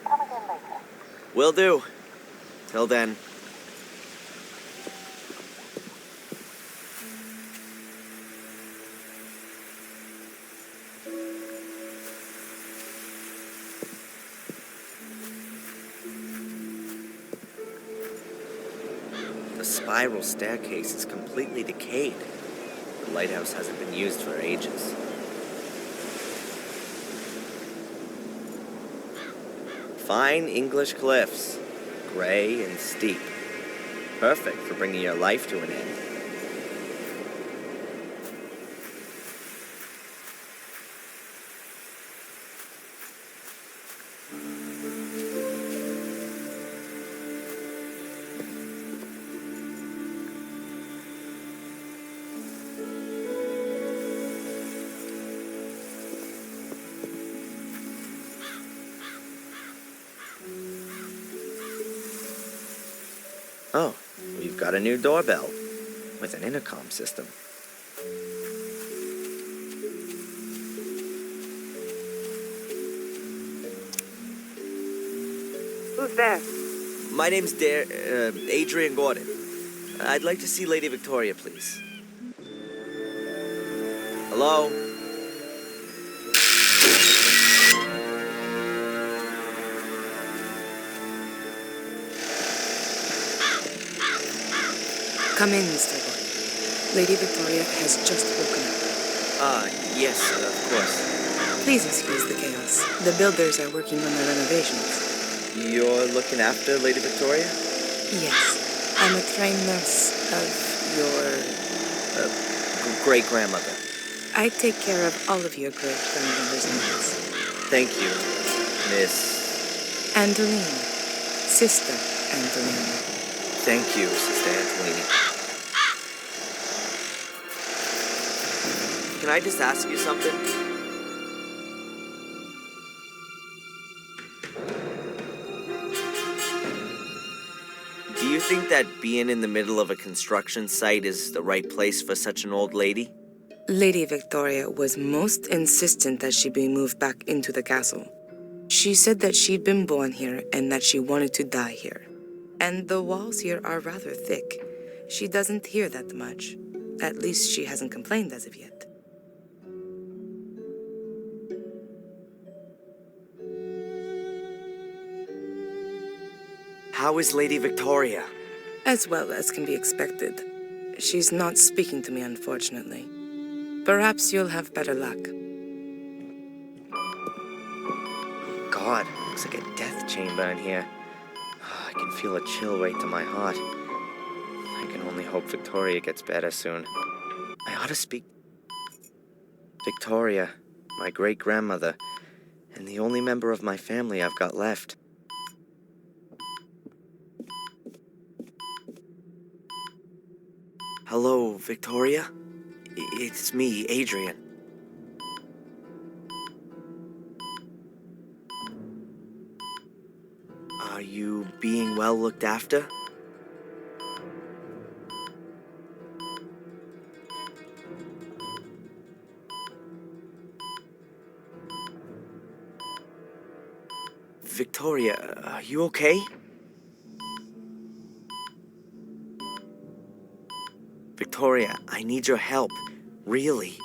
Come again later. Will do. Till then. The spiral staircase is completely decayed. The lighthouse hasn't been used for ages. Fine English cliffs, gray and steep. Perfect for bringing your life to an end. Oh, we've got a new doorbell with an intercom system. Who's there? My name's Adrian Gordon. I'd like to see Lady Victoria, please. Hello? Come in, Mr. Gordon. Lady Victoria has just woken up. Yes, of course. Please excuse the chaos. The builders are working on the renovations. You're looking after Lady Victoria? Yes. I'm a trained nurse of your... great-grandmother. I take care of all of your great-grandmother's needs. Thank you, Miss... Angeline. Sister Angeline. Thank you, Sister Angelini. Can I just ask you something? Do you think that being in the middle of a construction site is the right place for such an old lady? Lady Victoria was most insistent that she be moved back into the castle. She said that she'd been born here and that she wanted to die here. And the walls here are rather thick. She doesn't hear that much. At least she hasn't complained as of yet. How is Lady Victoria? As well as can be expected. She's not speaking to me, unfortunately. Perhaps you'll have better luck. God, looks like a death chamber in here. I can feel a chill right to my heart. I can only hope Victoria gets better soon. I ought to speak... Victoria, my great-grandmother, and the only member of my family I've got left. Hello, Victoria? It's me, Adrian. Are you being well looked after? Victoria, are you okay? Victoria, I need your help. Really.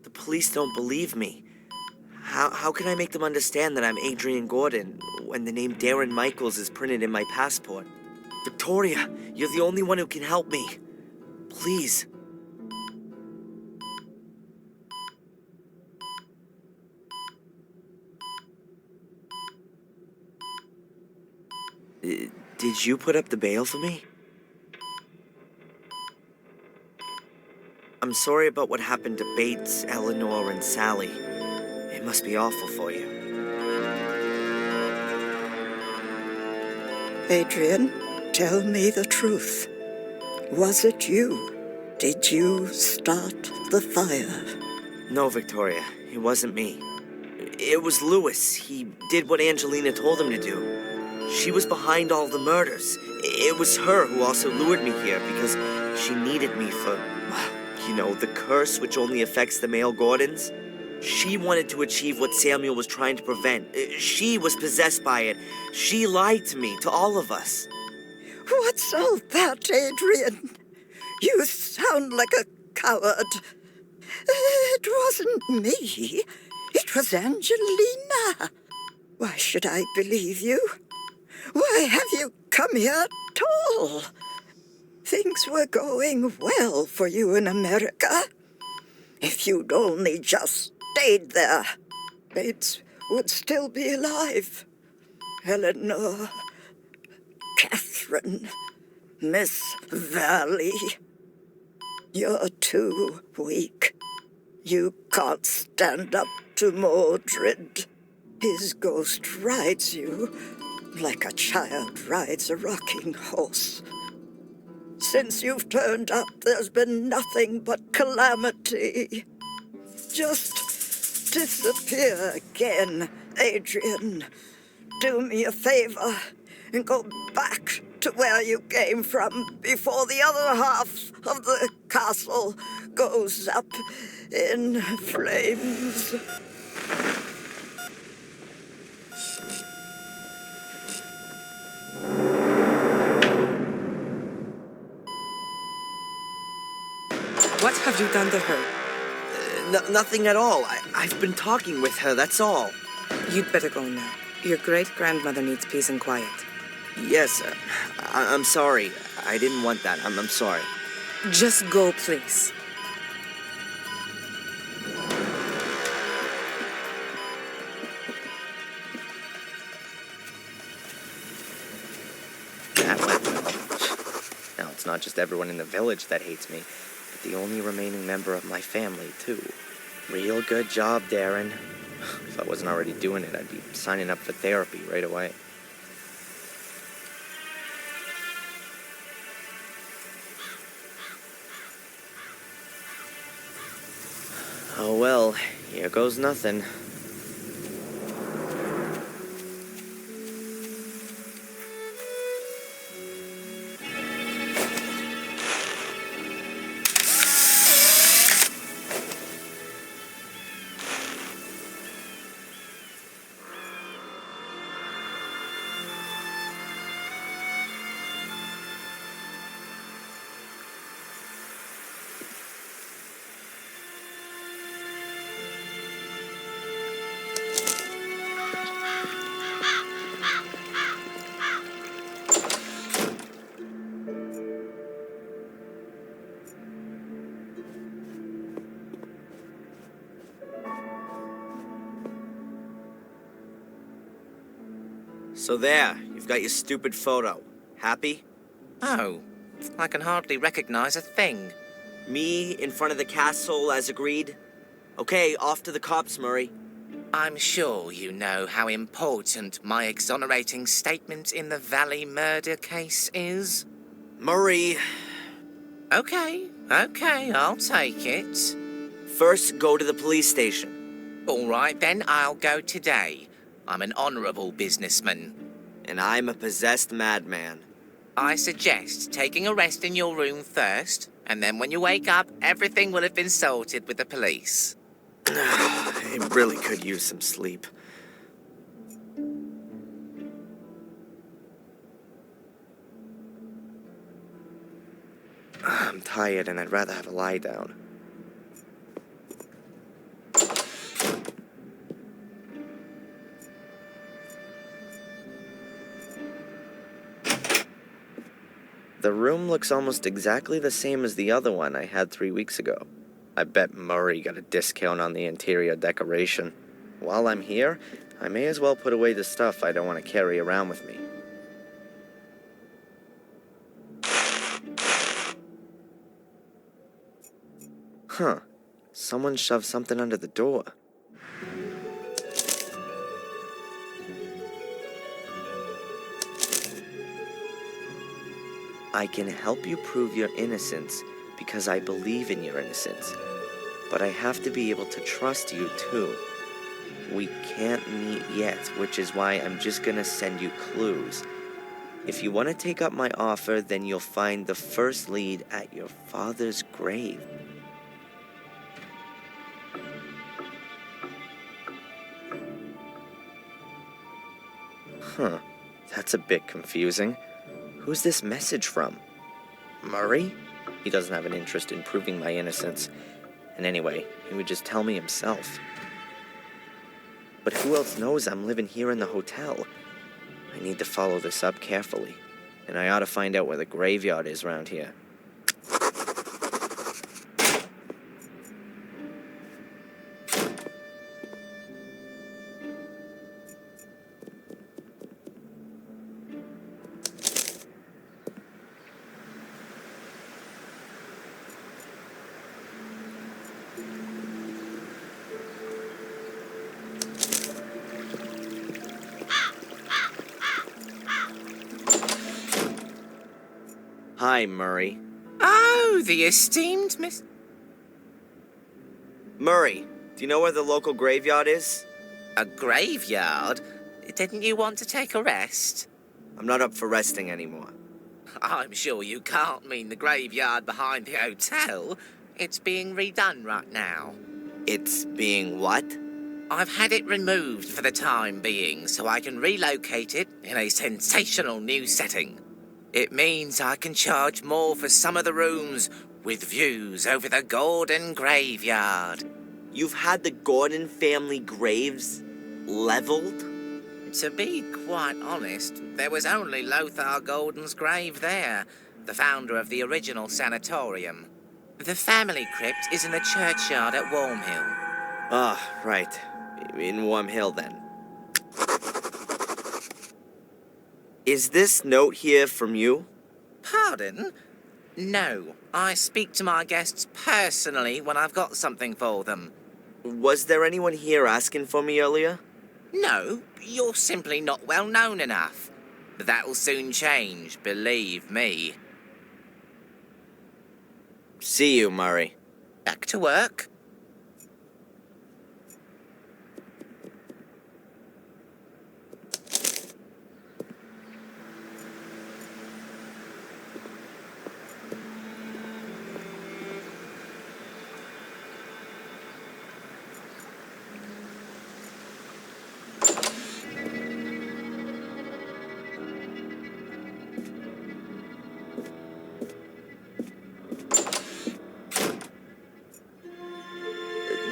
The police don't believe me. How can I make them understand that I'm Adrian Gordon when the name Darren Michaels is printed in my passport? Victoria, you're the only one who can help me. Please. Did you put up the bail for me? I'm sorry about what happened to Bates, Eleanor, and Sally. It must be awful for you. Adrian, tell me the truth. Was it you? Did you start the fire? No, Victoria, it wasn't me. It was Lewis. He did what Angelina told him to do. She was behind all the murders. It was her who also lured me here because she needed me for, you know, the curse which only affects the male Gordons. She wanted to achieve what Samuel was trying to prevent. She was possessed by it. She lied to me, to all of us. What's all that, Adrian? You sound like a coward. It wasn't me. It was Angelina. Why should I believe you? Why have you come here at all? Things were going well for you in America. If you'd only just stayed there, Bates would still be alive. Eleanor, Catherine, Miss Valley. You're too weak. You can't stand up to Mordred. His ghost rides you like a child rides a rocking horse. Since you've turned up, there's been nothing but calamity. Just disappear again, Adrian. Do me a favor and go back to where you came from before the other half of the castle goes up in flames. What have you done to her? Nothing at all. I've been talking with her, that's all. You'd better go now. Your great-grandmother needs peace and quiet. Yes, I'm sorry. I didn't want that. I'm sorry. Just go, please. That went well. Now, it's not just everyone in the village that hates me, but the only remaining member of my family, too. Real good job, Darren. If I wasn't already doing it, I'd be signing up for therapy right away. Oh well, here goes nothing. So there, you've got your stupid photo. Happy? Oh, I can hardly recognize a thing. Me in front of the castle as agreed? Okay, off to the cops, Murray. I'm sure you know how important my exonerating statement in the Valley murder case is. Murray. Okay, I'll take it. First, go to the police station. All right, then, I'll go today. I'm an honorable businessman. And I'm a possessed madman. I suggest taking a rest in your room first, and then when you wake up, everything will have been sorted with the police. I really could use some sleep. I'm tired and I'd rather have a lie down. The room looks almost exactly the same as the other one I had 3 weeks ago. I bet Murray got a discount on the interior decoration. While I'm here, I may as well put away the stuff I don't want to carry around with me. Huh. Someone shoved something under the door. I can help you prove your innocence because I believe in your innocence. But I have to be able to trust you too. We can't meet yet, which is why I'm just gonna send you clues. If you want to take up my offer, then you'll find the first lead at your father's grave. Huh, that's a bit confusing. Who's this message from? Murray? He doesn't have an interest in proving my innocence. And anyway, he would just tell me himself. But who else knows I'm living here in the hotel? I need to follow this up carefully. And I ought to find out where the graveyard is around here. Hi, Murray. Oh, the esteemed Miss... Murray, do you know where the local graveyard is? A graveyard? Didn't you want to take a rest? I'm not up for resting anymore. I'm sure you can't mean the graveyard behind the hotel. It's being redone right now. It's being what? I've had it removed for the time being so I can relocate it in a sensational new setting. It means I can charge more for some of the rooms with views over the Gordon graveyard. You've had the Gordon family graves leveled? To be quite honest, there was only Lothar Gordon's grave there, the founder of the original sanatorium. The family crypt is in the churchyard at Wormhill. Ah, right. In Wormhill, then. Is this note here from you? Pardon? No, I speak to my guests personally when I've got something for them. Was there anyone here asking for me earlier? No, you're simply not well known enough. But that will soon change, believe me. See you, Murray. Back to work.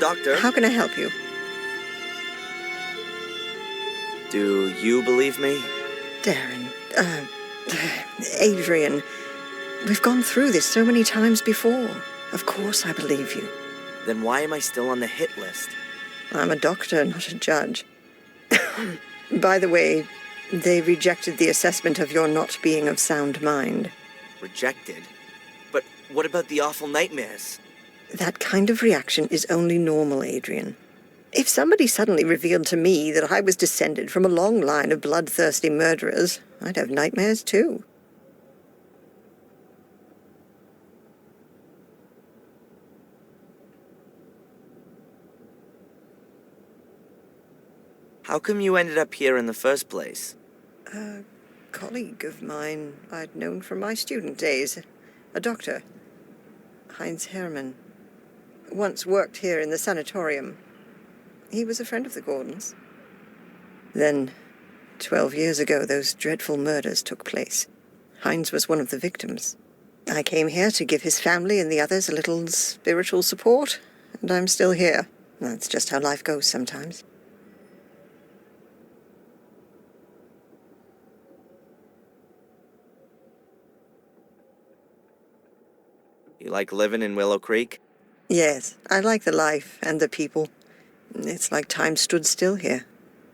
Doctor? How can I help you? Do you believe me? Darren, Adrian, we've gone through this so many times before. Of course I believe you. Then why am I still on the hit list? I'm a doctor, not a judge. By the way, they rejected the assessment of your not being of sound mind. Rejected? But what about the awful nightmares? That kind of reaction is only normal, Adrian. If somebody suddenly revealed to me that I was descended from a long line of bloodthirsty murderers, I'd have nightmares too. How come you ended up here in the first place? A colleague of mine I'd known from my student days. A doctor. Heinz Hermann. Once worked here in the sanatorium. He was a friend of the Gordons. Then, 12 years ago, those dreadful murders took place. Heinz was one of the victims. I came here to give his family and the others a little spiritual support, and I'm still here. That's just how life goes sometimes. You like living in Willow Creek? Yes, I like the life and the people. It's like time stood still here.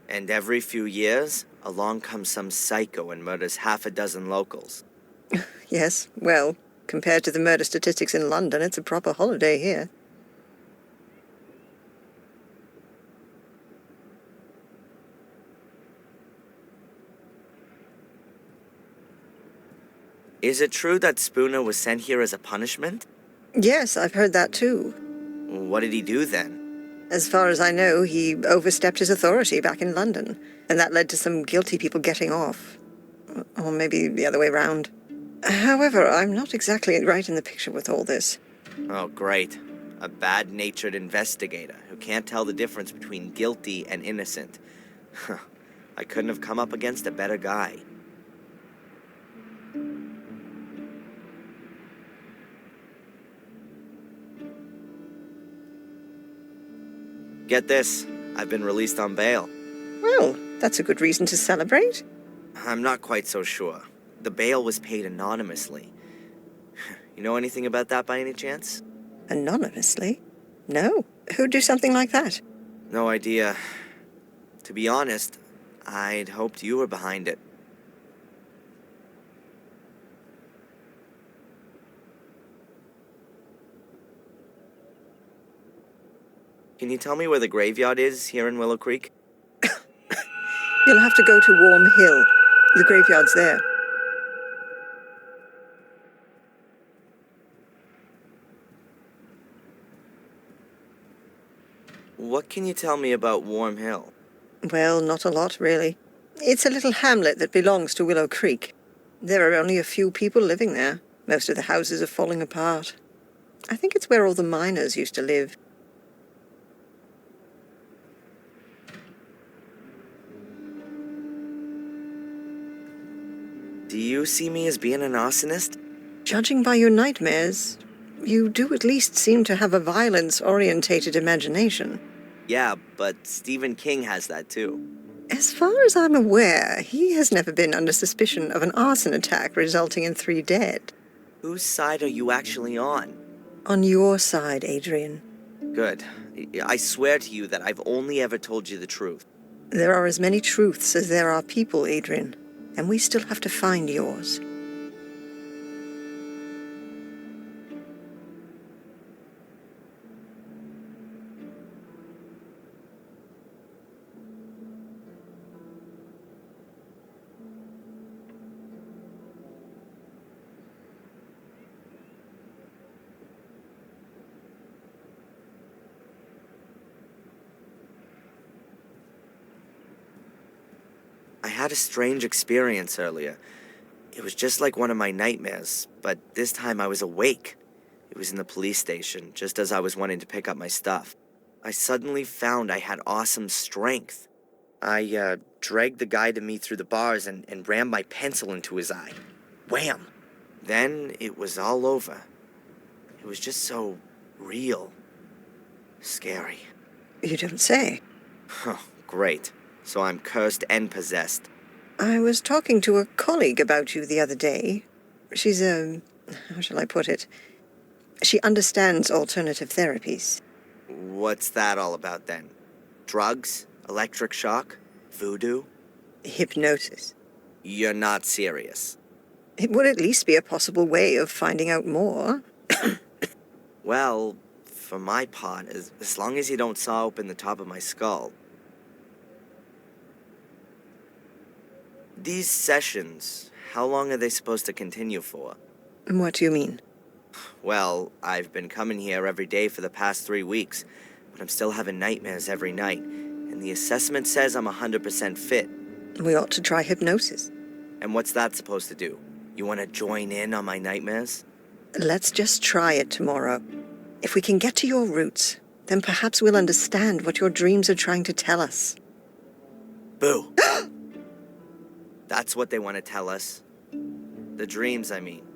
And every few years, along comes some psycho and murders half a dozen locals. Yes, well, compared to the murder statistics in London, it's a proper holiday here. Is it true that Spooner was sent here as a punishment? Yes, I've heard that too. What did he do then? As far as I know, he overstepped his authority back in London, and that led to some guilty people getting off. Or maybe the other way round. However, I'm not exactly right in the picture with all this. Oh, great. A bad-natured investigator who can't tell the difference between guilty and innocent. I couldn't have come up against a better guy. Get this, I've been released on bail. Well, that's a good reason to celebrate. I'm not quite so sure. The bail was paid anonymously. You know anything about that by any chance? Anonymously? No. Who'd do something like that? No idea. To be honest, I'd hoped you were behind it. Can you tell me where the graveyard is here in Willow Creek? You'll have to go to Warm Hill. The graveyard's there. What can you tell me about Warm Hill? Well, not a lot, really. It's a little hamlet that belongs to Willow Creek. There are only a few people living there. Most of the houses are falling apart. I think it's where all the miners used to live. Do you see me as being an arsonist? Judging by your nightmares, you do at least seem to have a violence-orientated imagination. Yeah, but Stephen King has that too. As far as I'm aware, he has never been under suspicion of an arson attack resulting in 3 dead. Whose side are you actually on? On your side, Adrian. Good. I swear to you that I've only ever told you the truth. There are as many truths as there are people, Adrian, and we still have to find yours. I had a strange experience earlier. It was just like one of my nightmares, but this time I was awake. It was in the police station, just as I was wanting to pick up my stuff. I suddenly found I had awesome strength. I dragged the guy to me through the bars and rammed my pencil into his eye. Wham! Then it was all over. It was just so real. Scary. You don't say. Huh, great. So I'm cursed and possessed. I was talking to a colleague about you the other day. She's how shall I put it? She understands alternative therapies. What's that all about then? Drugs? Electric shock? Voodoo? Hypnosis. You're not serious. It would at least be a possible way of finding out more. Well, for my part, as long as you don't saw open the top of my skull. These sessions, how long are they supposed to continue for? What do you mean? Well, I've been coming here every day for the past 3 weeks, but I'm still having nightmares every night, and the assessment says I'm 100% fit. We ought to try hypnosis. And what's that supposed to do? You want to join in on my nightmares? Let's just try it tomorrow. If we can get to your roots, then perhaps we'll understand what your dreams are trying to tell us. Boo! That's what they want to tell us. The dreams, I mean.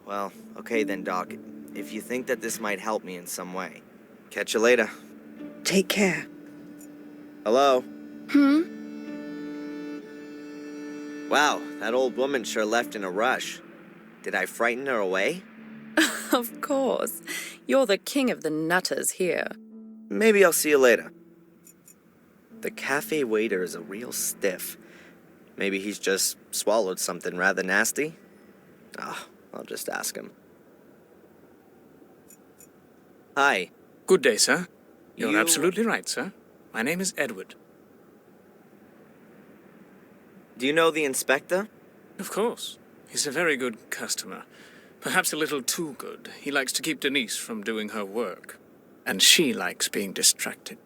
Well, okay then, Doc. If you think that this might help me in some way. Catch you later. Take care. Hello? Wow, that old woman sure left in a rush. Did I frighten her away? Of course. You're the king of the nutters here. Maybe I'll see you later. The cafe waiter is a real stiff. Maybe he's just swallowed something rather nasty? I'll just ask him. Hi. Good day, sir. You're You- absolutely right, sir. My name is Edward. Do you know the inspector? Of course. He's a very good customer. Perhaps a little too good. He likes to keep Denise from doing her work. And she likes being distracted.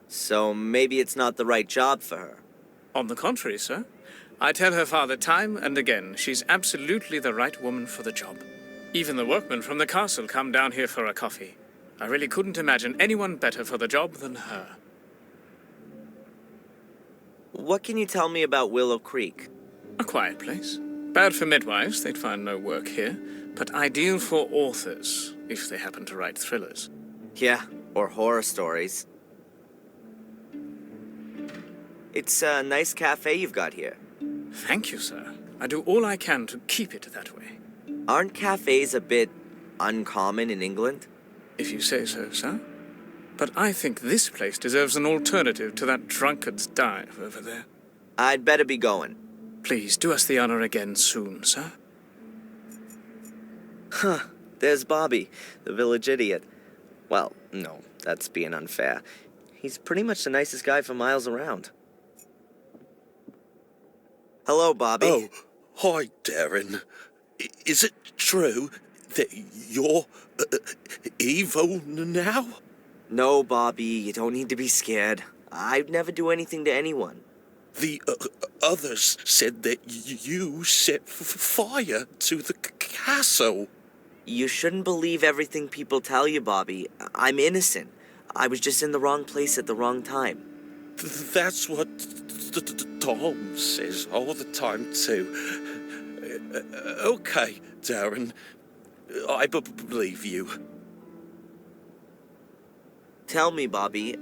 So maybe it's not the right job for her. On the contrary, sir. I tell her father time and again she's absolutely the right woman for the job. Even the workmen from the castle come down here for a coffee. I really couldn't imagine anyone better for the job than her. What can you tell me about Willow Creek? A quiet place. Bad for midwives, they'd find no work here, but ideal for authors, if they happen to write thrillers. Yeah, or horror stories. It's a nice cafe you've got here. Thank you, sir. I do all I can to keep it that way. Aren't cafes a bit uncommon in England? If you say so, sir. But I think this place deserves an alternative to that drunkard's dive over there. I'd better be going. Please, do us the honor again soon, sir. Huh, there's Bobby, the village idiot. Well, no, that's being unfair. He's pretty much the nicest guy for miles around. Hello, Bobby. Oh, hi, Darren. Is it true that you're evil now? No, Bobby, you don't need to be scared. I'd never do anything to anyone. The others said that you set fire to the castle. You shouldn't believe everything people tell you, Bobby. I'm innocent. I was just in the wrong place at the wrong time. That's what Tom says all the time, too. Okay, Darren. I believe you. Tell me, Bobby,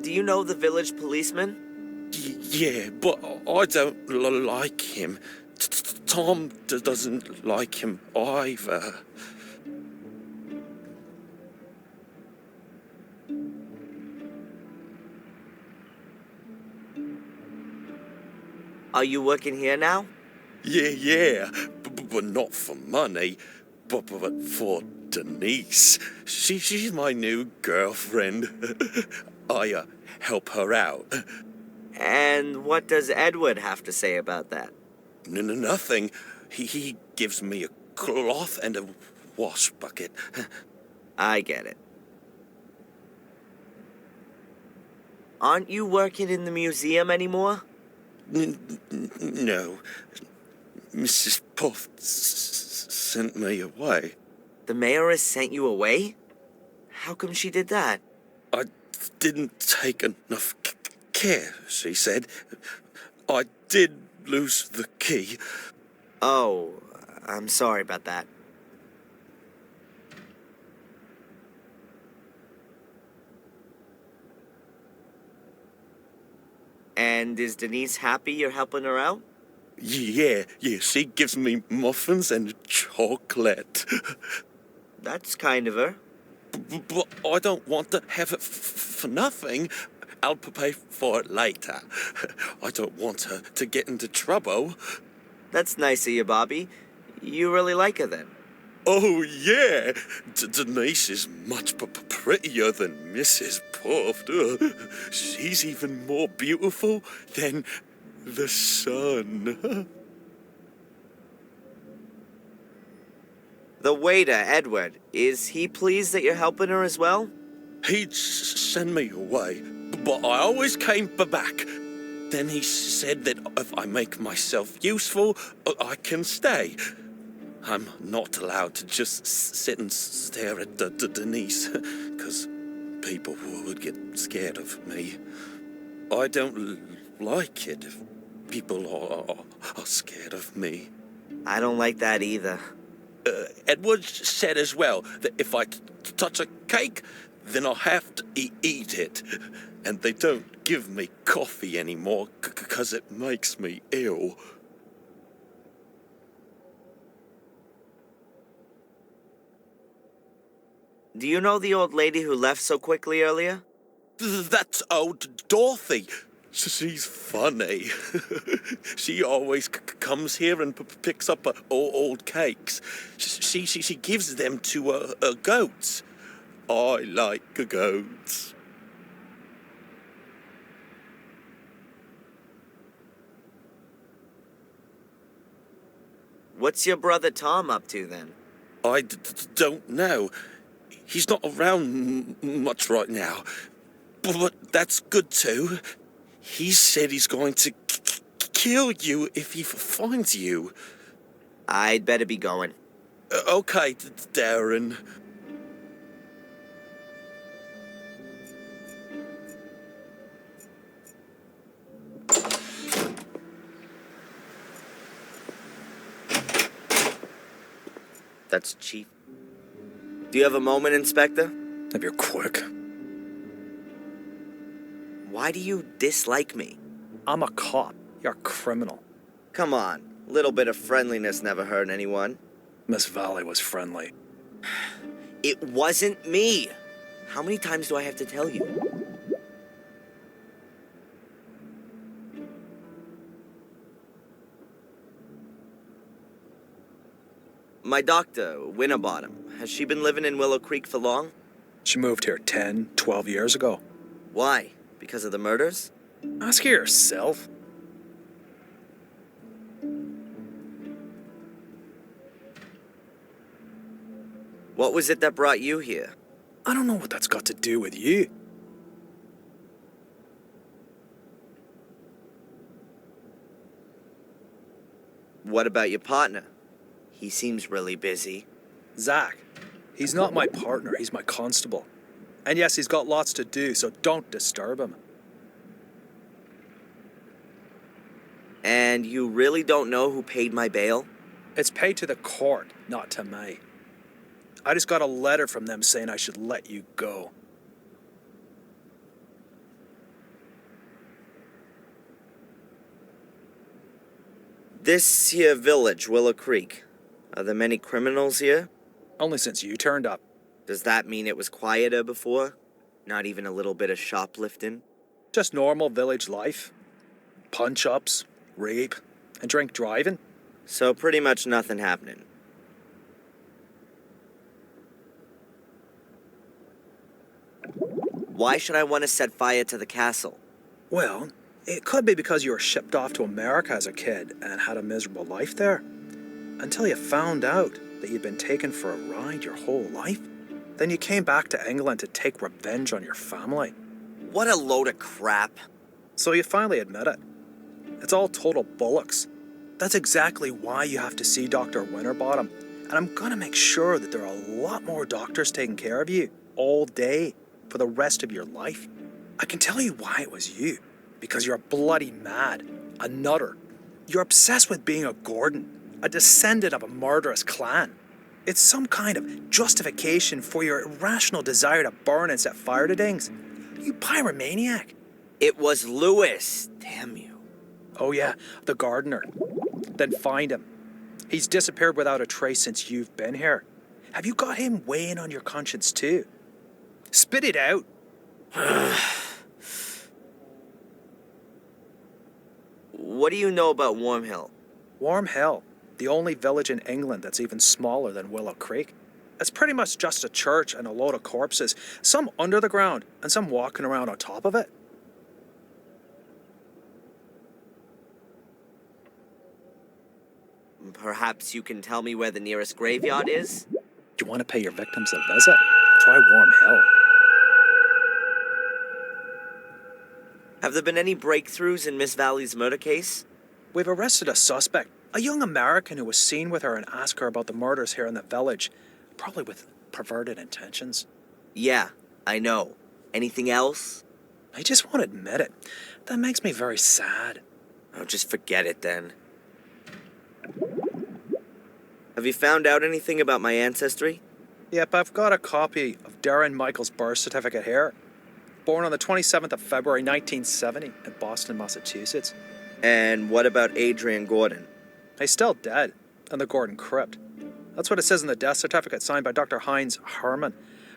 do you know the village policeman? Yeah, but I don't like him. Tom doesn't like him either. Are you working here now? Yeah, but not for money, but for Denise. She's my new girlfriend. I help her out. And what does Edward have to say about that? Nothing. He gives me a cloth and a wash bucket. I get it. Aren't you working in the museum anymore? No. Mrs. Puff sent me away. The mayoress sent you away? How come she did that? I didn't take enough care, she said. I did lose the key. Oh, I'm sorry about that. And is Denise happy you're helping her out? Yeah, she gives me muffins and chocolate. That's kind of her. But I don't want to have it for nothing. I'll pay for it later. I don't want her to get into trouble. That's nice of you, Bobby. You really like her then? Oh, yeah. Denise is much prettier than Mrs. Puff. She's even more beautiful than the sun. The waiter, Edward, is he pleased that you're helping her as well? He'd send me away, but I always came back. Then he said that if I make myself useful, I can stay. I'm not allowed to just sit and stare at Denise, because people would get scared of me. I don't like it if people are scared of me. I don't like that either. Edward said as well that if I touch a cake, then I'll have to eat it. And they don't give me coffee anymore because it makes me ill. Do you know the old lady who left so quickly earlier? That's old Dorothy. She's funny. She always comes here and picks up old cakes. She gives them to goats. I like goats. What's your brother Tom up to then? I don't know. He's not around much right now. But that's good too. He said he's going to kill you if he finds you. I'd better be going. Okay, Darren. That's cheap. Do you have a moment, Inspector? If you're quick. Why do you dislike me? I'm a cop. You're a criminal. Come on. A little bit of friendliness never hurt anyone. Miss Valley was friendly. It wasn't me. How many times do I have to tell you? My doctor, Winterbottom, has she been living in Willow Creek for long? She moved here 10, 12 years ago. Why? Because of the murders? Ask her yourself. What was it that brought you here? I don't know what that's got to do with you. What about your partner? He seems really busy. Zach, he's not my partner, he's my constable. And yes, he's got lots to do, so don't disturb him. And you really don't know who paid my bail? It's paid to the court, not to me. I just got a letter from them saying I should let you go. This here village, Willow Creek. Are there many criminals here? Only since you turned up. Does that mean it was quieter before? Not even a little bit of shoplifting? Just normal village life. Punch-ups, rape, and drink driving. So pretty much nothing happening. Why should I want to set fire to the castle? Well, it could be because you were shipped off to America as a kid and had a miserable life there. Until you found out that you'd been taken for a ride your whole life. Then you came back to England to take revenge on your family. What a load of crap. So you finally admit it. It's all total bollocks. That's exactly why you have to see Dr. Winterbottom. And I'm gonna make sure that there are a lot more doctors taking care of you all day for the rest of your life. I can tell you why it was you. Because you're bloody mad. A nutter. You're obsessed with being a Gordon. A descendant of a murderous clan. It's some kind of justification for your irrational desire to burn and set fire to things. You pyromaniac. It was Lewis. Damn you. Oh yeah, the gardener. Then find him. He's disappeared without a trace since you've been here. Have you got him weighing on your conscience too? Spit it out. What do you know about Warm Hill? Warm Hill. The only village in England that's even smaller than Willow Creek. It's pretty much just a church and a load of corpses, some under the ground and some walking around on top of it. Perhaps you can tell me where the nearest graveyard is? Do you want to pay your victims a visit? Try Warm Hill. Have there been any breakthroughs in Miss Valley's murder case? We've arrested a suspect. A young American who was seen with her and asked her about the murders here in the village. Probably with perverted intentions. Yeah, I know. Anything else? I just won't admit it. That makes me very sad. Oh, just forget it then. Have you found out anything about my ancestry? Yep, I've got a copy of Darren Michael's birth certificate here. Born on the 27th of February 1970 in Boston, Massachusetts. And what about Adrian Gordon? He's still dead, in the Gordon crypt. That's what it says in the death certificate signed by Dr. Heinz Herman.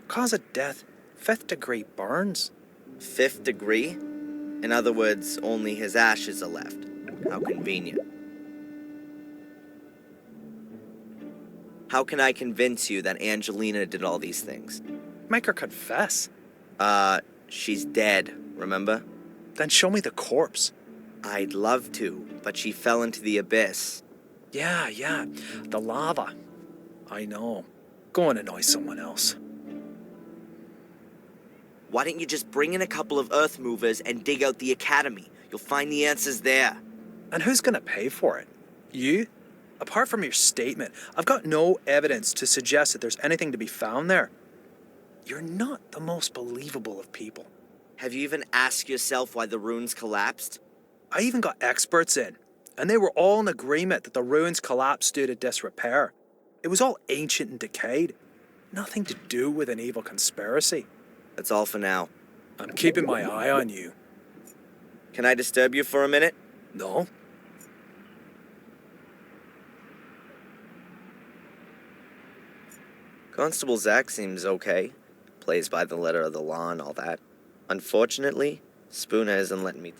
Cause of death, 5th degree burns. 5th degree? In other words, only his ashes are left. How convenient. How can I convince you that Angelina did all these things? Make her confess. She's dead, remember? Then show me the corpse. I'd love to, but she fell into the abyss. Yeah, the lava. I know. Go and annoy someone else. Why don't you just bring in a couple of earth movers and dig out the academy? You'll find the answers there. And who's gonna pay for it? You? Apart from your statement, I've got no evidence to suggest that there's anything to be found there. You're not the most believable of people. Have you even asked yourself why the ruins collapsed? I even got experts in, and they were all in agreement that the ruins collapsed due to disrepair. It was all ancient and decayed. Nothing to do with an evil conspiracy. That's all for now. I'm keeping my eye on you. Can I disturb you for a minute? No. Constable Zach seems okay. Plays by the letter of the law and all that. Unfortunately, Spooner isn't letting me...